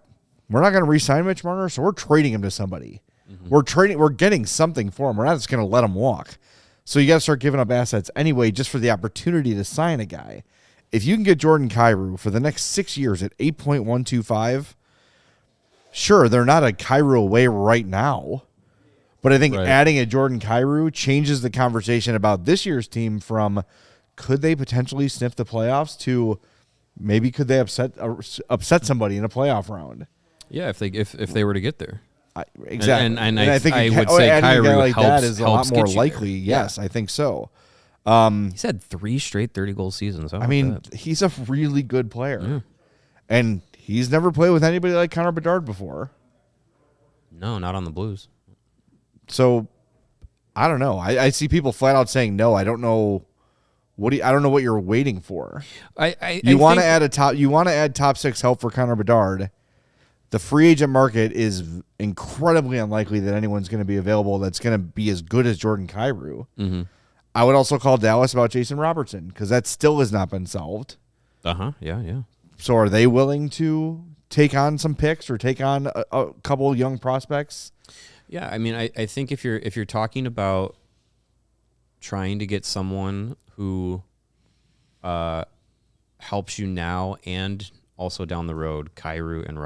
going to re-sign Mitch Marner, so we're trading him to somebody. We're getting something for him. We're not just going to let him walk. So you got to start giving up assets anyway just for the opportunity to sign a guy. If you can get Jordan Kyrou for the next 6 years at 8.125, sure, they're not a Kyrou away right now. But I think adding a Jordan Kyrou changes the conversation about this year's team from could they potentially sniff the playoffs to maybe could they upset somebody in a playoff round. Yeah, if they were to get there. Exactly. And I think I would say adding a guy Kyrou like that is a lot helps more get you likely. there. Yes, I think so. He's had 3 straight 30-goal seasons. I mean, he's a really good player. Yeah. And he's never played with anybody like Connor Bedard before. No, not on the Blues. So, I don't know. I see people flat out saying no. I don't know. I don't know what you're waiting for. You want to add top 6 help for Connor Bedard. The free agent market is incredibly unlikely that anyone's going to be available that's going to be as good as Jordan Kyrou. Mm-hmm. I would also call Dallas about Jason Robertson because that still has not been solved. Yeah. So are they willing to take on some picks or take on a couple of young prospects? Yeah, I mean, I think if you're talking about trying to get someone who helps you now and also down the road, Kyrou and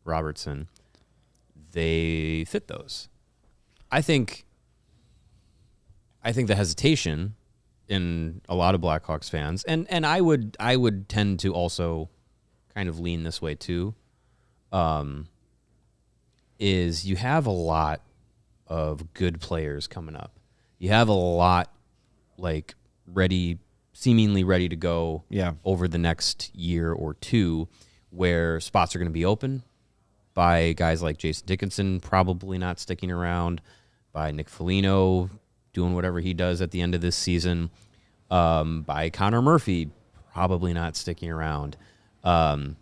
Robertson, they fit those. I think the hesitation in a lot of Blackhawks fans, and I would tend to also kind of lean this way too, is you have a lot of good players coming up. You have a lot like seemingly ready to go over the next year or two where spots are going to be open by guys like Jason Dickinson probably not sticking around, by Nick Foligno doing whatever he does at the end of this season, by Connor Murphy probably not sticking around, Mikheyev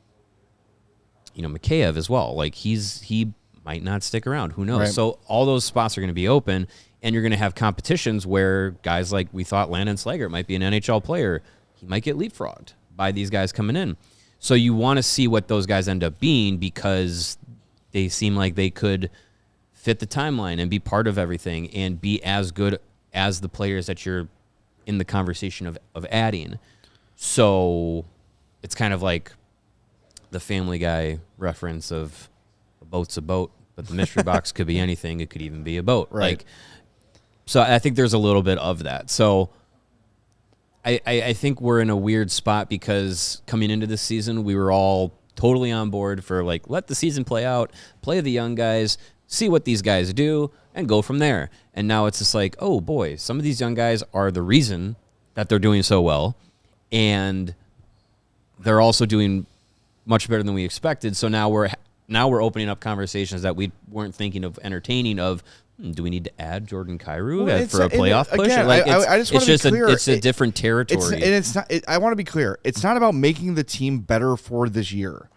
as well. Like he might not stick around. Who knows? Right. So all those spots are going to be open, and you're going to have competitions where guys like we thought Landon Slaggert might be an NHL player. He might get leapfrogged by these guys coming in. So you want to see what those guys end up being because they seem like they could fit the timeline and be part of everything and be as good as the players that you're in the conversation of adding. So it's kind of like the Family Guy reference of a boat's a boat, but the mystery box could be anything. It could even be a boat. Right. So I think there's a little bit of that. So I think we're in a weird spot because coming into this season, we were all totally on board for let the season play out, play the young guys, see what these guys do, and go from there. And now it's just like, oh boy, some of these young guys are the reason that they're doing so well, and they're also doing much better than we expected. So now we're opening up conversations that we weren't thinking of entertaining of, do we need to add Jordan Kyrou for a playoff push? Again, I just want to be clear. It's a different territory. I want to be clear. It's not about making the team better for this year.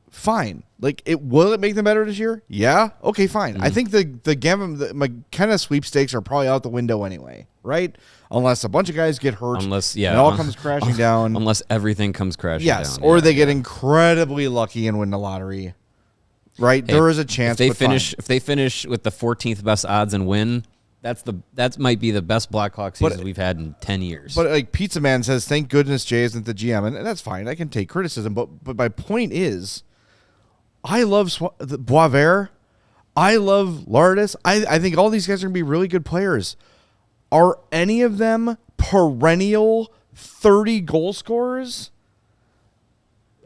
Fine. Will it make them better this year? Yeah. Okay, fine. I think the McKenna sweepstakes are probably out the window anyway, right? Unless a bunch of guys get hurt. It all comes crashing down. Unless everything comes crashing down. Yes, or they get incredibly lucky and win the lottery. Right, there is a chance. If they finish with the 14th best odds and win, that might be the best Blackhawks season we've had in 10 years. But Pizza Man says, "Thank goodness Jay isn't the GM," and that's fine. I can take criticism, but my point is, I love Boisvert. I love Lardis. I think all these guys are going to be really good players. Are any of them perennial 30 goal scorers?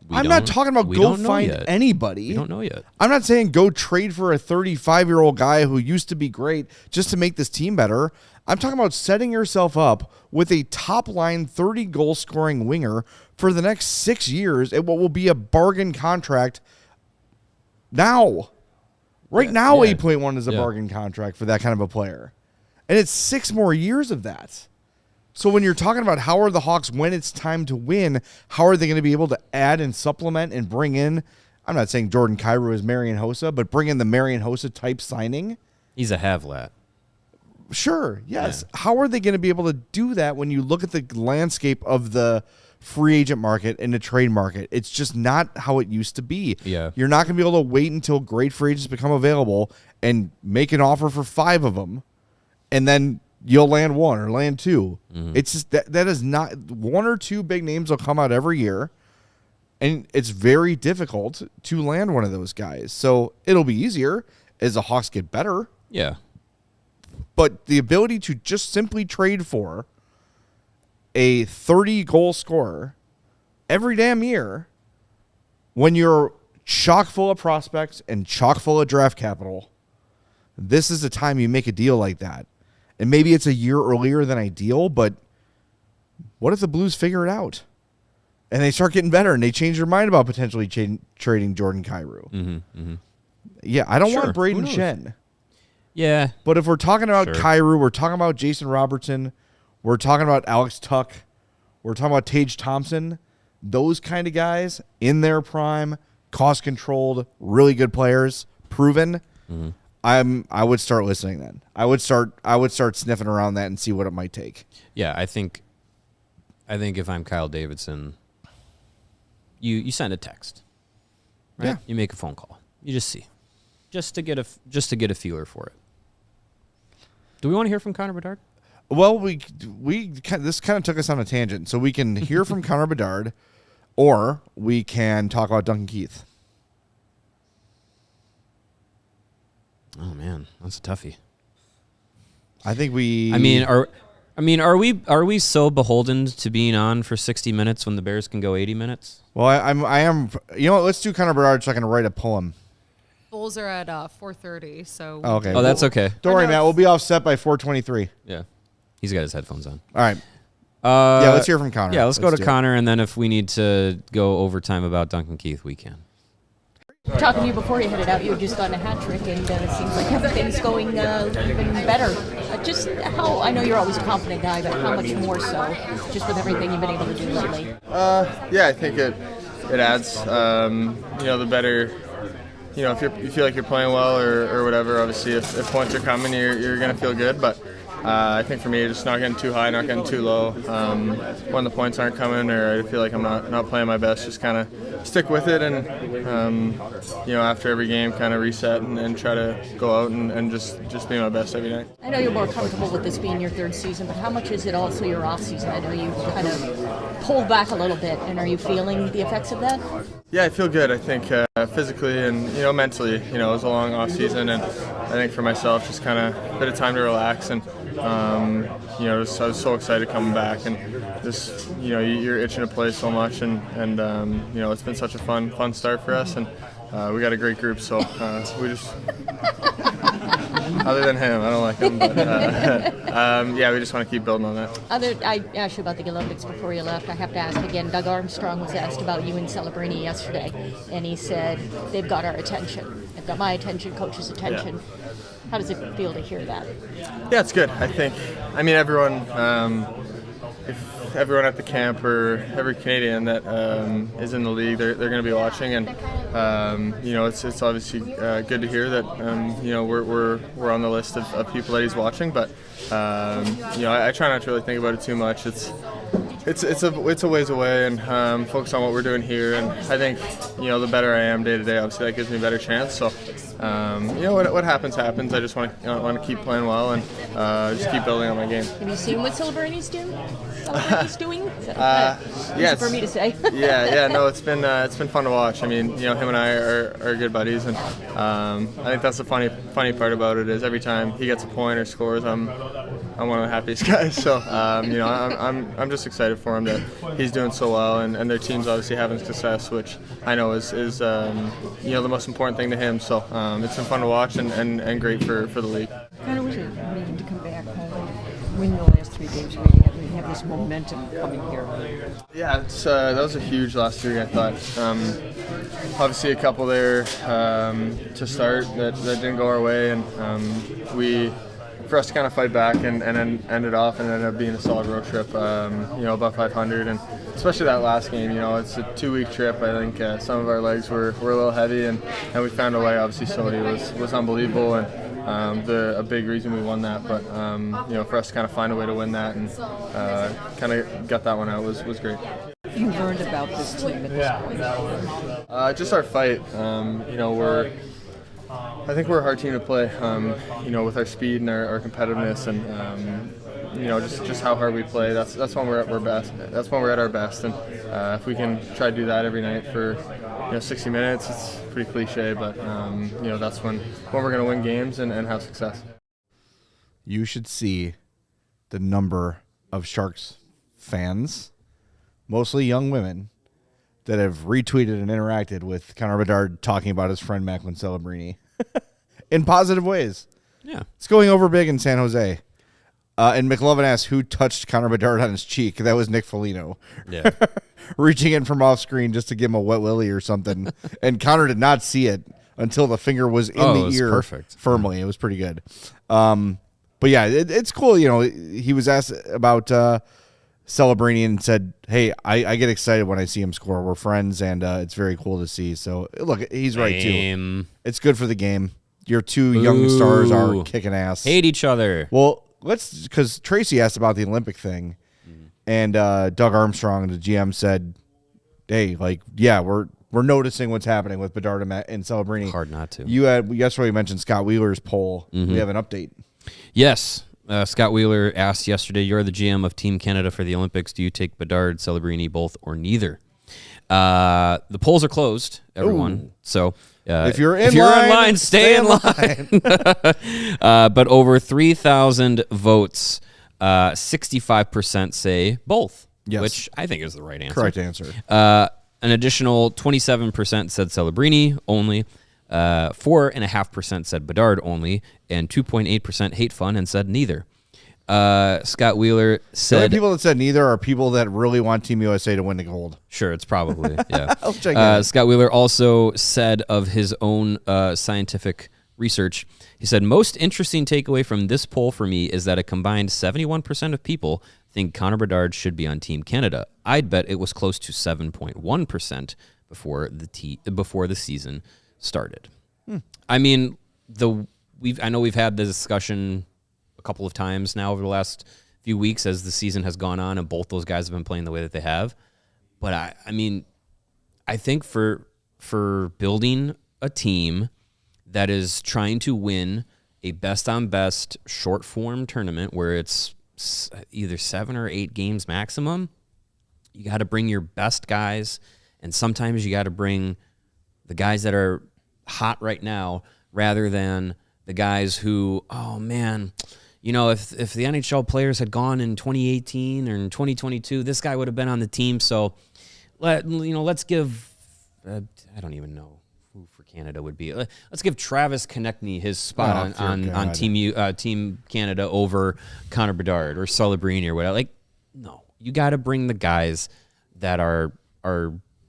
I'm not talking about go find anybody. We don't know yet. I'm not saying go trade for a 35-year-old guy who used to be great just to make this team better. I'm talking about setting yourself up with a top-line 30-goal scoring winger for the next 6 years at what will be a bargain contract now. Right now, 8.1 is a bargain contract for that kind of a player. And it's 6 more years of that. So when you're talking about how are the Hawks, when it's time to win, how are they going to be able to add and supplement and bring in, I'm not saying Jordan Kyrou is Marian Hossa, but bring in the Marian Hossa type signing? He's a Havlat. Sure, yes. Yeah. How are they going to be able to do that when you look at the landscape of the free agent market and the trade market? It's just not how it used to be. Yeah. You're not going to be able to wait until great free agents become available and make an offer for 5 of them, and then you'll land 1 or land 2. Mm-hmm. It's just that is not, 1 or 2 big names will come out every year, and it's very difficult to land one of those guys. So it'll be easier as the Hawks get better. Yeah. But the ability to just simply trade for a 30-goal scorer every damn year when you're chock full of prospects and chock full of draft capital, this is the time you make a deal like that. And maybe it's a year earlier than ideal, but what if the Blues figure it out? And they start getting better and they change their mind about potentially trading Jordan Kyrou. Mm-hmm, mm-hmm. Yeah, I don't want Braden Shen. Yeah. But if we're talking about Kyrou, we're talking about Jason Robertson, we're talking about Alex Tuck, we're talking about Tage Thompson, those kind of guys in their prime, cost-controlled, really good players, proven, I would start listening then. I would start sniffing around that and see what it might take. Yeah, I think if I'm Kyle Davidson, you send a text. Right? Yeah. You make a phone call. You just see. Just to get a feeler for it. Do we want to hear from Connor Bedard? Well, this kind of took us on a tangent, so we can hear from Connor Bedard, or we can talk about Duncan Keith. Oh man, that's a toughie. I think we. Are we so beholden to being on for 60 minutes when the Bears can go 80 minutes? Well, I am. You know what? Let's do Connor Bedard so I can write a poem. Bulls are at 4:30, so. Okay. Oh, that's okay. Don't worry, Matt. We'll be offset by 4:23. Yeah, he's got his headphones on. All right. Yeah, let's hear from Connor. Yeah, let's go to Connor, and then if we need to go overtime about Duncan Keith, we can. Talking to you before you headed out, you had just gotten a hat trick, and it seems like everything's going even better. Just how, I know you're always a confident guy, but how much more so, just with everything you've been able to do lately? Yeah, I think it adds. The better, if you feel like you're playing well or whatever. Obviously, if points are coming, you're gonna feel good, but. I think for me, just not getting too high, not getting too low. When the points aren't coming or I feel like I'm not playing my best, just kind of stick with it and, after every game, kind of reset and try to go out and just be my best every night. I know you're more comfortable with this being your 3rd season, but how much is it also your off season? I know you kind of pulled back a little bit, and are you feeling the effects of that? Yeah, I feel good. I think physically and mentally, it was a long off season, and I think for myself, just kind of a bit of time to relax and. I was so excited coming back, and just you're itching to play so much, and it's been such a fun start for us, and we got a great group, so we just other than him, I don't like him, but we just want to keep building on that. I asked you about the Olympics before you left. I have to ask again. Doug Armstrong was asked about you and Celebrini yesterday, and he said they've got our attention. They've got my attention, coach's attention. Yeah. How does it feel to hear that? Yeah, it's good. I think, everyone, if everyone at the camp or every Canadian that is in the league, they're going to be watching, and it's obviously good to hear that we're on the list of people that he's watching. But I try not to really think about it too much. It's a ways away, and focus on what we're doing here. And I think the better I am day to day, obviously that gives me a better chance. So what happens. I just want to keep playing well and just keep building on my game. Have you seen what Celebrini's doing? Celebrity's doing? Yeah, for me to say. No, it's been fun to watch. I mean, him and I are good buddies, and I think that's the funny part about it is every time he gets a point or scores, I'm one of the happiest guys. So I'm just excited for him that he's doing so well, and their team's obviously having success, which I know is the most important thing to him. So it's been fun to watch and great for the league. Kind of was it amazing to come back home, win the last 3 games, really have this momentum coming here. Yeah, that was a huge last 3, I thought. Obviously a couple there to start that didn't go our way, and for us to kind of fight back and then end it off and ended up being a solid road trip, about 500, and especially that last game, it's a 2-week trip. I think some of our legs were a little heavy, and we found a way. Obviously, Sodi was unbelievable, and a big reason we won that. But for us to kind of find a way to win that and kind of got that one out was great. You learned about this team at this point? Just our fight. I think we're a hard team to play, with our speed and our competitiveness, and just how hard we play. That's when we're at our best. That's when we're at our best, and if we can try to do that every night for 60 minutes, it's pretty cliche, but that's when we're going to win games and have success. You should see the number of Sharks fans, mostly young women, that have retweeted and interacted with Connor Bedard talking about his friend Macklin Celebrini in positive ways. Yeah. It's going over big in San Jose. And McLovin asked who touched Connor Bedard on his cheek. That was Nick Foligno. Yeah. Reaching in from off screen just to give him a wet willy or something. And Connor did not see it until the finger was in the ear perfect. firmly. It was pretty good. But yeah, it's cool. He was asked about Celebrini and said, hey, I get excited when I see him score. We're friends, and it's very cool to see. So, look, he's right, too. It's good for the game. Your 2 young stars are kicking ass. Hate each other. Well, because Tracy asked about the Olympic thing, and Doug Armstrong, the GM, said, hey, we're noticing what's happening with Bedard and Celebrini. Hard not to. Yesterday you mentioned Scott Wheeler's poll. Mm-hmm. We have an update. Yes. Scott Wheeler asked yesterday, you're the GM of Team Canada for the Olympics. Do you take Bedard, Celebrini, both, or neither? The polls are closed, everyone. Ooh. So if you're in line, stay in line. But over 3,000 votes, 65% say both, yes, which I think is the right answer. Correct answer. An additional 27% said Celebrini only. 4.5% said Bedard only, and 2.8% hate fun and said neither. Scott Wheeler said... The only people that said neither are people that really want Team USA to win the gold. Sure, it's probably, yeah. I'll check Scott Wheeler also said of his own scientific research, he said, most interesting takeaway from this poll for me is that a combined 71% of people think Connor Bedard should be on Team Canada. I'd bet it was close to 7.1% before the season started. I mean, I know we've had this discussion a couple of times now over the last few weeks as the season has gone on, and both those guys have been playing the way that they have. But I think for building a team that is trying to win a best-on-best short-form tournament where it's either 7 or 8 games maximum, you got to bring your best guys, and sometimes you got to bring the guys that are hot right now rather than the guys who, oh man, if the NHL players had gone in 2018 or in 2022, this guy would have been on the team. So let's give I don't even know who for Canada would be. Let's give Travis Konechny his spot on Team Canada over Connor Bedard or Celebrini or whatever. No, you got to bring the guys that are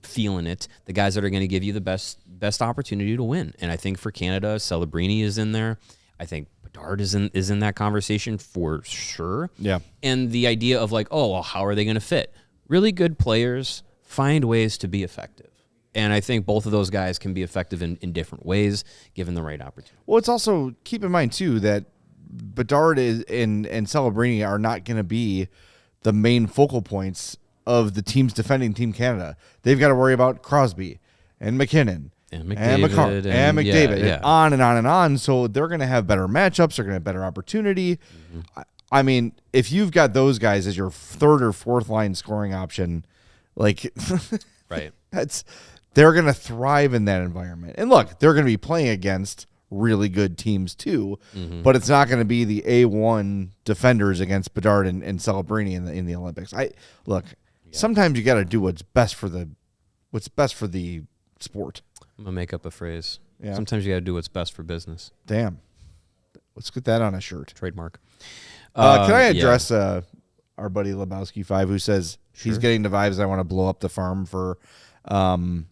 feeling it, the guys that are going to give you the best opportunity to win. And I think for Canada, Celebrini is in there. I think Bedard is in that conversation for sure. Yeah. And the idea of how are they going to fit? Really good players find ways to be effective. And I think both of those guys can be effective in different ways, given the right opportunity. Well, it's also, keep in mind, too, that Bedard and Celebrini are not going to be the main focal points of the teams defending Team Canada. They've got to worry about Crosby and McKinnon and McDavid and McDavid and on and on and on. So they're going to have better matchups. They're going to have better opportunity. Mm-hmm. I mean, if you've got those guys as your third or fourth line scoring option, like, right, they're going to thrive in that environment. And look, they're going to be playing against really good teams too, but it's not going to be the A1 defenders against Bedard and Celebrini in the Olympics. Sometimes you got to do what's best for the sport. I'm gonna make up a phrase. Yeah. Sometimes you got to do what's best for business. Damn. Let's get that on a shirt. Trademark. Can I address our buddy Lebowski 5 who says he's getting the vibes I want to blow up the farm for don't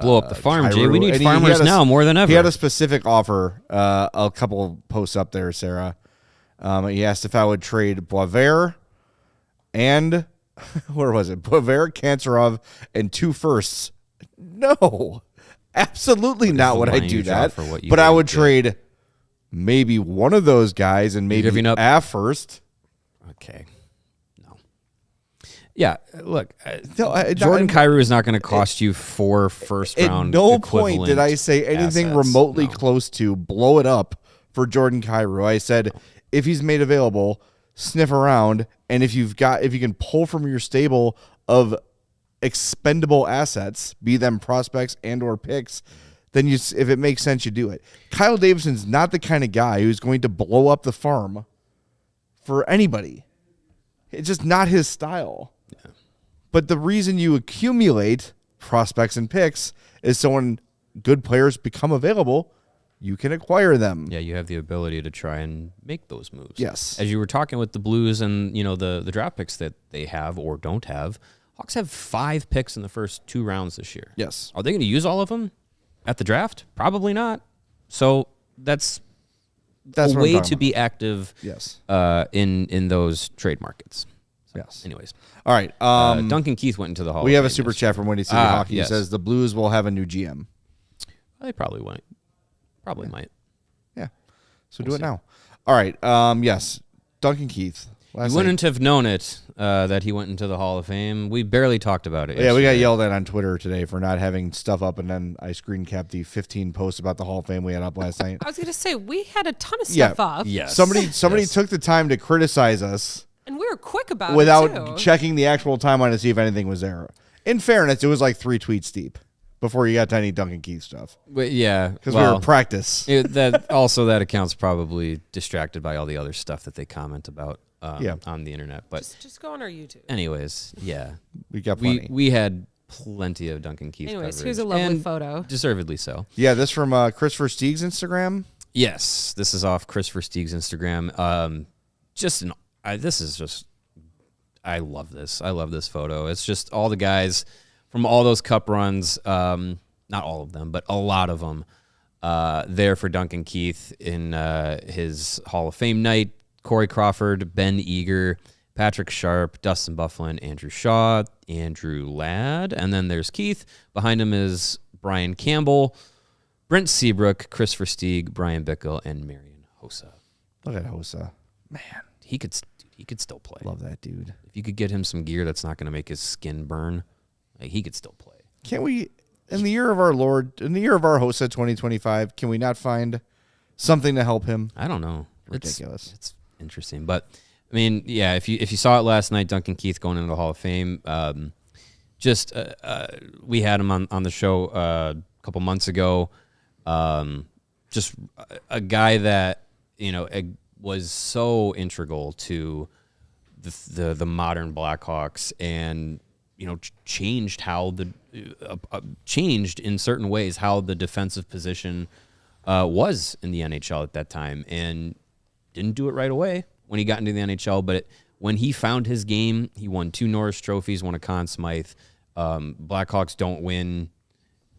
blow up the farm, Kyrou. Jay. We need And farmers now more than ever. He had a specific offer, a couple posts up there, Sarah. He asked if I would trade Boisvert and where was it? Boisvert, Kancherov, and 2 firsts. No, absolutely not would I do that. But I would trade maybe one of those guys and maybe a first. Okay. No. Yeah, look, Jordan Kyrou is not going to cost you 4 first-round. At no point did I say anything remotely close to blow it up for Jordan Kyrou. I said if he's made available, sniff around, and if you can pull from your stable of expendable assets, be them prospects and or picks, then if it makes sense, you do it. Kyle Davidson's not the kind of guy who's going to blow up the farm for anybody. It's just not his style. Yeah. But the reason you accumulate prospects and picks is so when good players become available, you can acquire them. Yeah, you have the ability to try and make those moves. Yes. As you were talking with the Blues and the draft picks that they have or don't have, Hawks have 5 picks in the first 2 rounds this year. Yes. Are they going to use all of them at the draft? Probably not. So that's a way to be active. Yes. In those trade markets. So, yes. Anyways. All right. Duncan Keith went into the Hall of We have Fame a super chat from Windy City Hockey. Yes. He says the Blues will have a new GM. They probably might. Might. Yeah. So do it now. All right. Yes. Duncan Keith. You wouldn't have known it that he went into the Hall of Fame. We barely talked about it. Yeah, we got yelled at on Twitter today for not having stuff up, and then I screen capped the 15 posts about the Hall of Fame we had up last night. I was going to say, we had a ton of stuff up. Yes. Somebody took the time to criticize us. And we were quick about without it, too. checking the actual timeline to see if anything was there. In fairness, it was like 3 tweets deep before you got to any Duncan Keith stuff. But yeah. Because we were in practice. That account's probably distracted by all the other stuff that they comment about. On the internet, but just go on our YouTube. Anyways, yeah, we got plenty. We had plenty of Duncan Keith. Anyways, coverage, here's a lovely photo. Deservedly so. Yeah, this from Christopher Steeg's Instagram. Yes, this is off Christopher Steeg's Instagram. I love this. I love this photo. It's just all the guys from all those cup runs. Not all of them, but a lot of them. There for Duncan Keith in his Hall of Fame night. Corey Crawford, Ben Eager, Patrick Sharp, Dustin Byfuglien, Andrew Shaw, Andrew Ladd, and then there's Keith. Behind him is Brian Campbell, Brent Seabrook, Christopher Stieg, Brian Bickle, and Marian Hossa. Look at Hossa. Man. He could still play. Love that dude. If you could get him some gear that's not going to make his skin burn, he could still play. Can't we, in the year of our Lord, in the year of our Hossa 2025, can we not find something to help him? I don't know. Ridiculous. It's interesting, but I mean, yeah. If you saw it last night, Duncan Keith going into the Hall of Fame. We had him on the show a couple months ago. Just a guy that was so integral to the modern Blackhawks, and changed how changed in certain ways how the defensive position was in the NHL at that time, and didn't do it right away when he got into the NHL, but when he found his game, he won 2 Norris trophies, won a Conn Smythe. Blackhawks don't win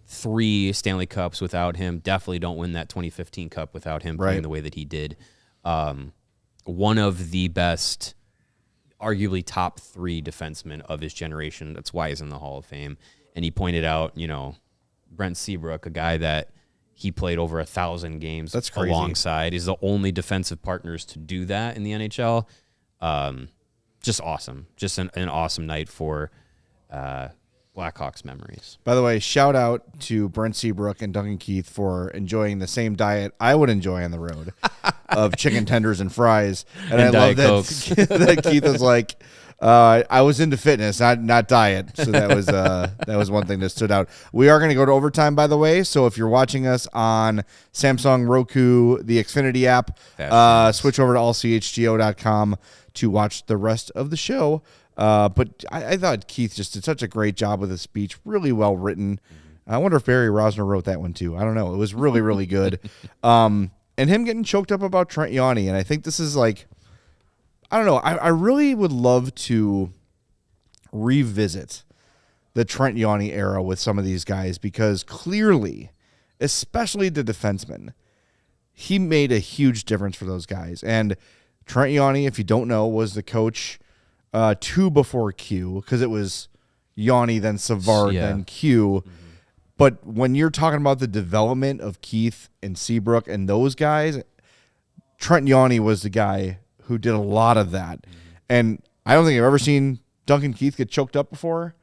3 Stanley Cups without him. Definitely don't win that 2015 Cup without him playing the way that he did. One of the best, arguably top 3 defensemen of his generation. That's why he's in the Hall of Fame. And he pointed out, Brent Seabrook, a guy that he played over 1,000 games. That's crazy. Alongside. He's the only defensive partners to do that in the NHL. Just awesome. Just an awesome night for Blackhawks memories. By the way, shout out to Brent Seabrook and Duncan Keith for enjoying the same diet I would enjoy on the road. of chicken tenders and fries. And I Diet love that, that Keith was like, I was into fitness, not diet. So that was one thing that stood out. We are going to go to overtime, by the way. So if you're watching us on Samsung, Roku, the Xfinity app, switch over to allchgo.com to watch the rest of the show. But I thought Keith just did such a great job with his speech. Really well written. I wonder if Barry Rosner wrote that one too. I don't know. It was really, really good. And him getting choked up about Trent Yawney. And I think this is like, I don't know. I really would love to revisit the Trent Yawney era with some of these guys because clearly, especially the defensemen, he made a huge difference for those guys. And Trent Yawney, if you don't know, was the coach 2 before Q because it was Yawney, then Savard, then Q. Mm-hmm. But when you're talking about the development of Keith and Seabrook and those guys, Trent Yawney was the guy who did a lot of that. Mm-hmm. And I don't think I've ever seen Duncan Keith get choked up before.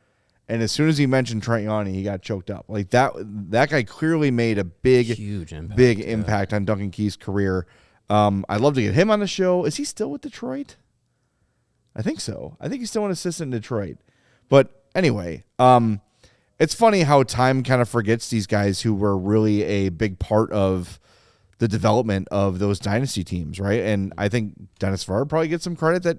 And as soon as he mentioned Trent Yawney, he got choked up. Like that guy clearly made a huge impact on Duncan Keith's career. I'd love to get him on the show. Is he still with Detroit? I think so. I think he's still an assistant in Detroit. But anyway, it's funny how time kind of forgets these guys who were really a big part of the development of those dynasty teams, right? And I think Dennis Savard probably gets some credit that,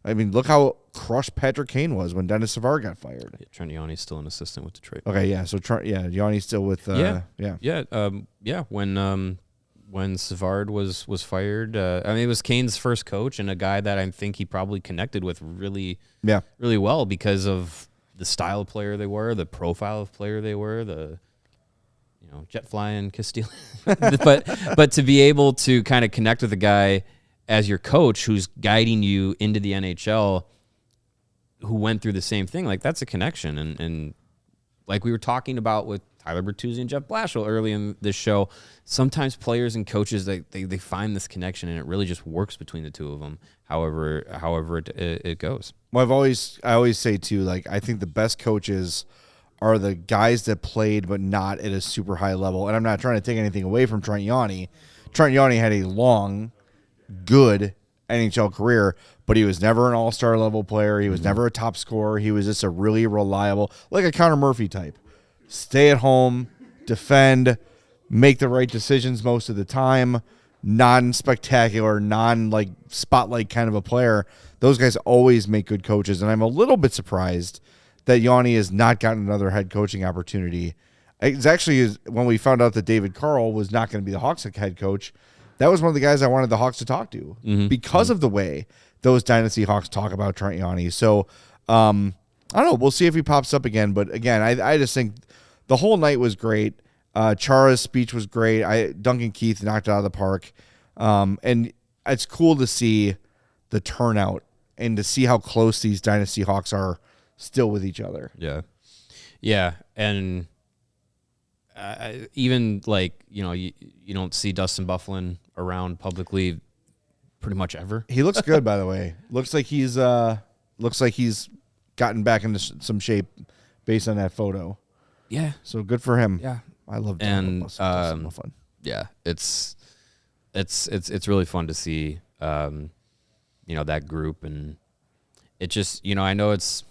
I mean, look how crushed Patrick Kane was when Dennis Savard got fired. Yeah, Trent Yawney's still an assistant with Detroit. Okay, yeah. So Yawney's still with when Savard was fired, I mean, it was Kane's first coach and a guy that I think he probably connected with really well because of the style of player they were, the profile of player they were, the jet flying Castile. but to be able to kind of connect with a guy as your coach who's guiding you into the NHL, who went through the same thing, like that's a connection. And like we were talking about with Tyler Bertuzzi and Jeff Blashill early in this show, sometimes players and coaches, they find this connection and it really just works between the two of them, however it goes. Well, I always say too, like I think the best coaches are the guys that played but not at a super high level. And I'm not trying to take anything away from Trent Yawney. Trent Yawney had a long, good NHL career, but he was never an all-star level player. He was never a top scorer. He was just a really reliable, like a Connor Murphy type. Stay at home, defend, make the right decisions most of the time, non-spectacular, non-like spotlight kind of a player. Those guys always make good coaches, and I'm a little bit surprised that Yawney has not gotten another head coaching opportunity. It's actually when we found out that David Carl was not going to be the Hawks head coach, that was one of the guys I wanted the Hawks to talk to because of the way those Dynasty Hawks talk about Trent Yawney. So, I don't know. We'll see if he pops up again. But, again, I just think the whole night was great. Chara's speech was great. Duncan Keith knocked it out of the park. And it's cool to see the turnout and to see how close these Dynasty Hawks are still with each other. Yeah. Yeah. And even like, you don't see Dustin Byfuglien around publicly pretty much ever. He looks good, by the way. Looks like he's gotten back into some shape based on that photo. Yeah. So good for him. Yeah. I love Dustin Byfuglien. Yeah. It's really fun to see, that group, and it just, I know it's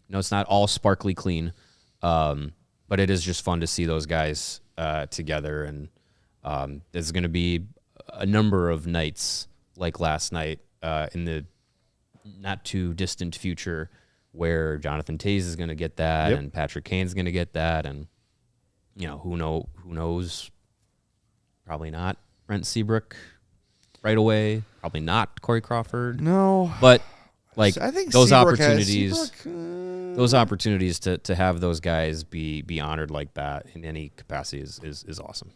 not all sparkly clean, but it is just fun to see those guys together. And there's going to be a number of nights like last night in the not too distant future where Jonathan Toews is going to get that, and Patrick Kane's going to get that, and who knows? Probably not Brent Seabrook right away. Probably not Corey Crawford. No, but like I think those Seabrook opportunities. Those opportunities to have those guys be honored like that in any capacity is awesome.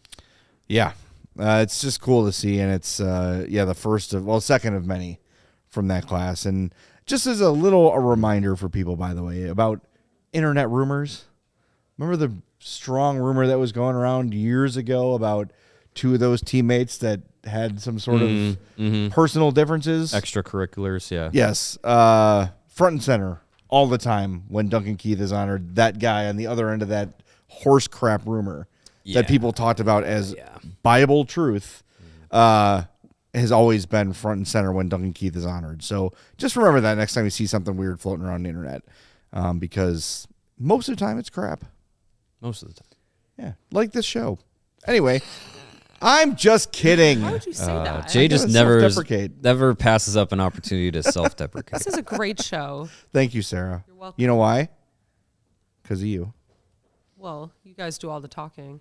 Yeah, it's just cool to see, and it's the second of many from that class. And just as a reminder for people, by the way, about internet rumors. Remember the strong rumor that was going around years ago about two of those teammates that had some sort of personal differences, extracurriculars. Yeah. Yes. Front and center all the time when Duncan Keith is honored, that guy on the other end of that horse crap rumor that people talked about as Bible truth. has always been front and center when Duncan Keith is honored. So just remember that next time you see something weird floating around the internet, because most of the time it's crap. Most of the time. Yeah, like this show. Anyway, I'm just kidding. Why would you say that? Jay just self-deprecate. never passes up an opportunity to self-deprecate. This is a great show. Thank you, Sarah. You're welcome. You know why? Because of you. Well, you guys do all the talking.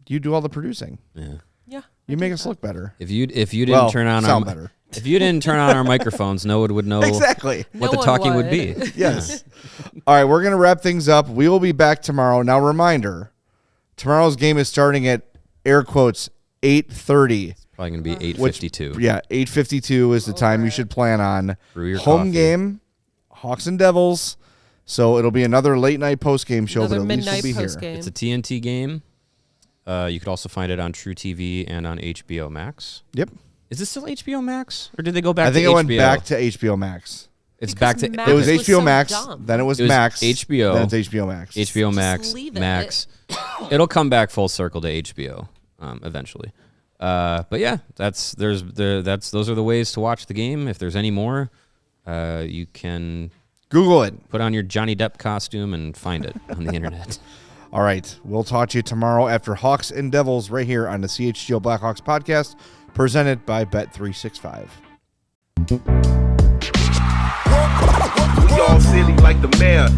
You do all the producing. Yeah. Yeah. You make us look better. If you didn't turn on sound better. If you didn't turn on our microphones, no one would know exactly what the talking would be. Yes. All right, we're gonna wrap things up. We will be back tomorrow. Now, reminder: tomorrow's game is starting at air quotes 8:30. Probably gonna be 8:52. Yeah, 8:52 is the time you should plan on. Brew your home coffee. game, Hawks and Devils. So it'll be another late night post game show, Another but at least we'll midnight be here. postgame. It's a TNT game. You could also find it on True TV and on HBO Max. Yep. Is this still HBO Max, or did they go back? I think to it went HBO? back to HBO Max. It's Because back to Max It was was HBO so Max, dumb. then it was It was Max, HBO. then it's HBO Max. HBO Max, leave it. Max. It'll come back full circle to HBO eventually. But yeah, those are the ways to watch the game. If there's any more, you can Google it. put on your Johnny Depp costume and find it on the internet. All right, we'll talk to you tomorrow after Hawks and Devils right here on the CHGO Blackhawks podcast, presented by Bet365. We all silly like the mayor.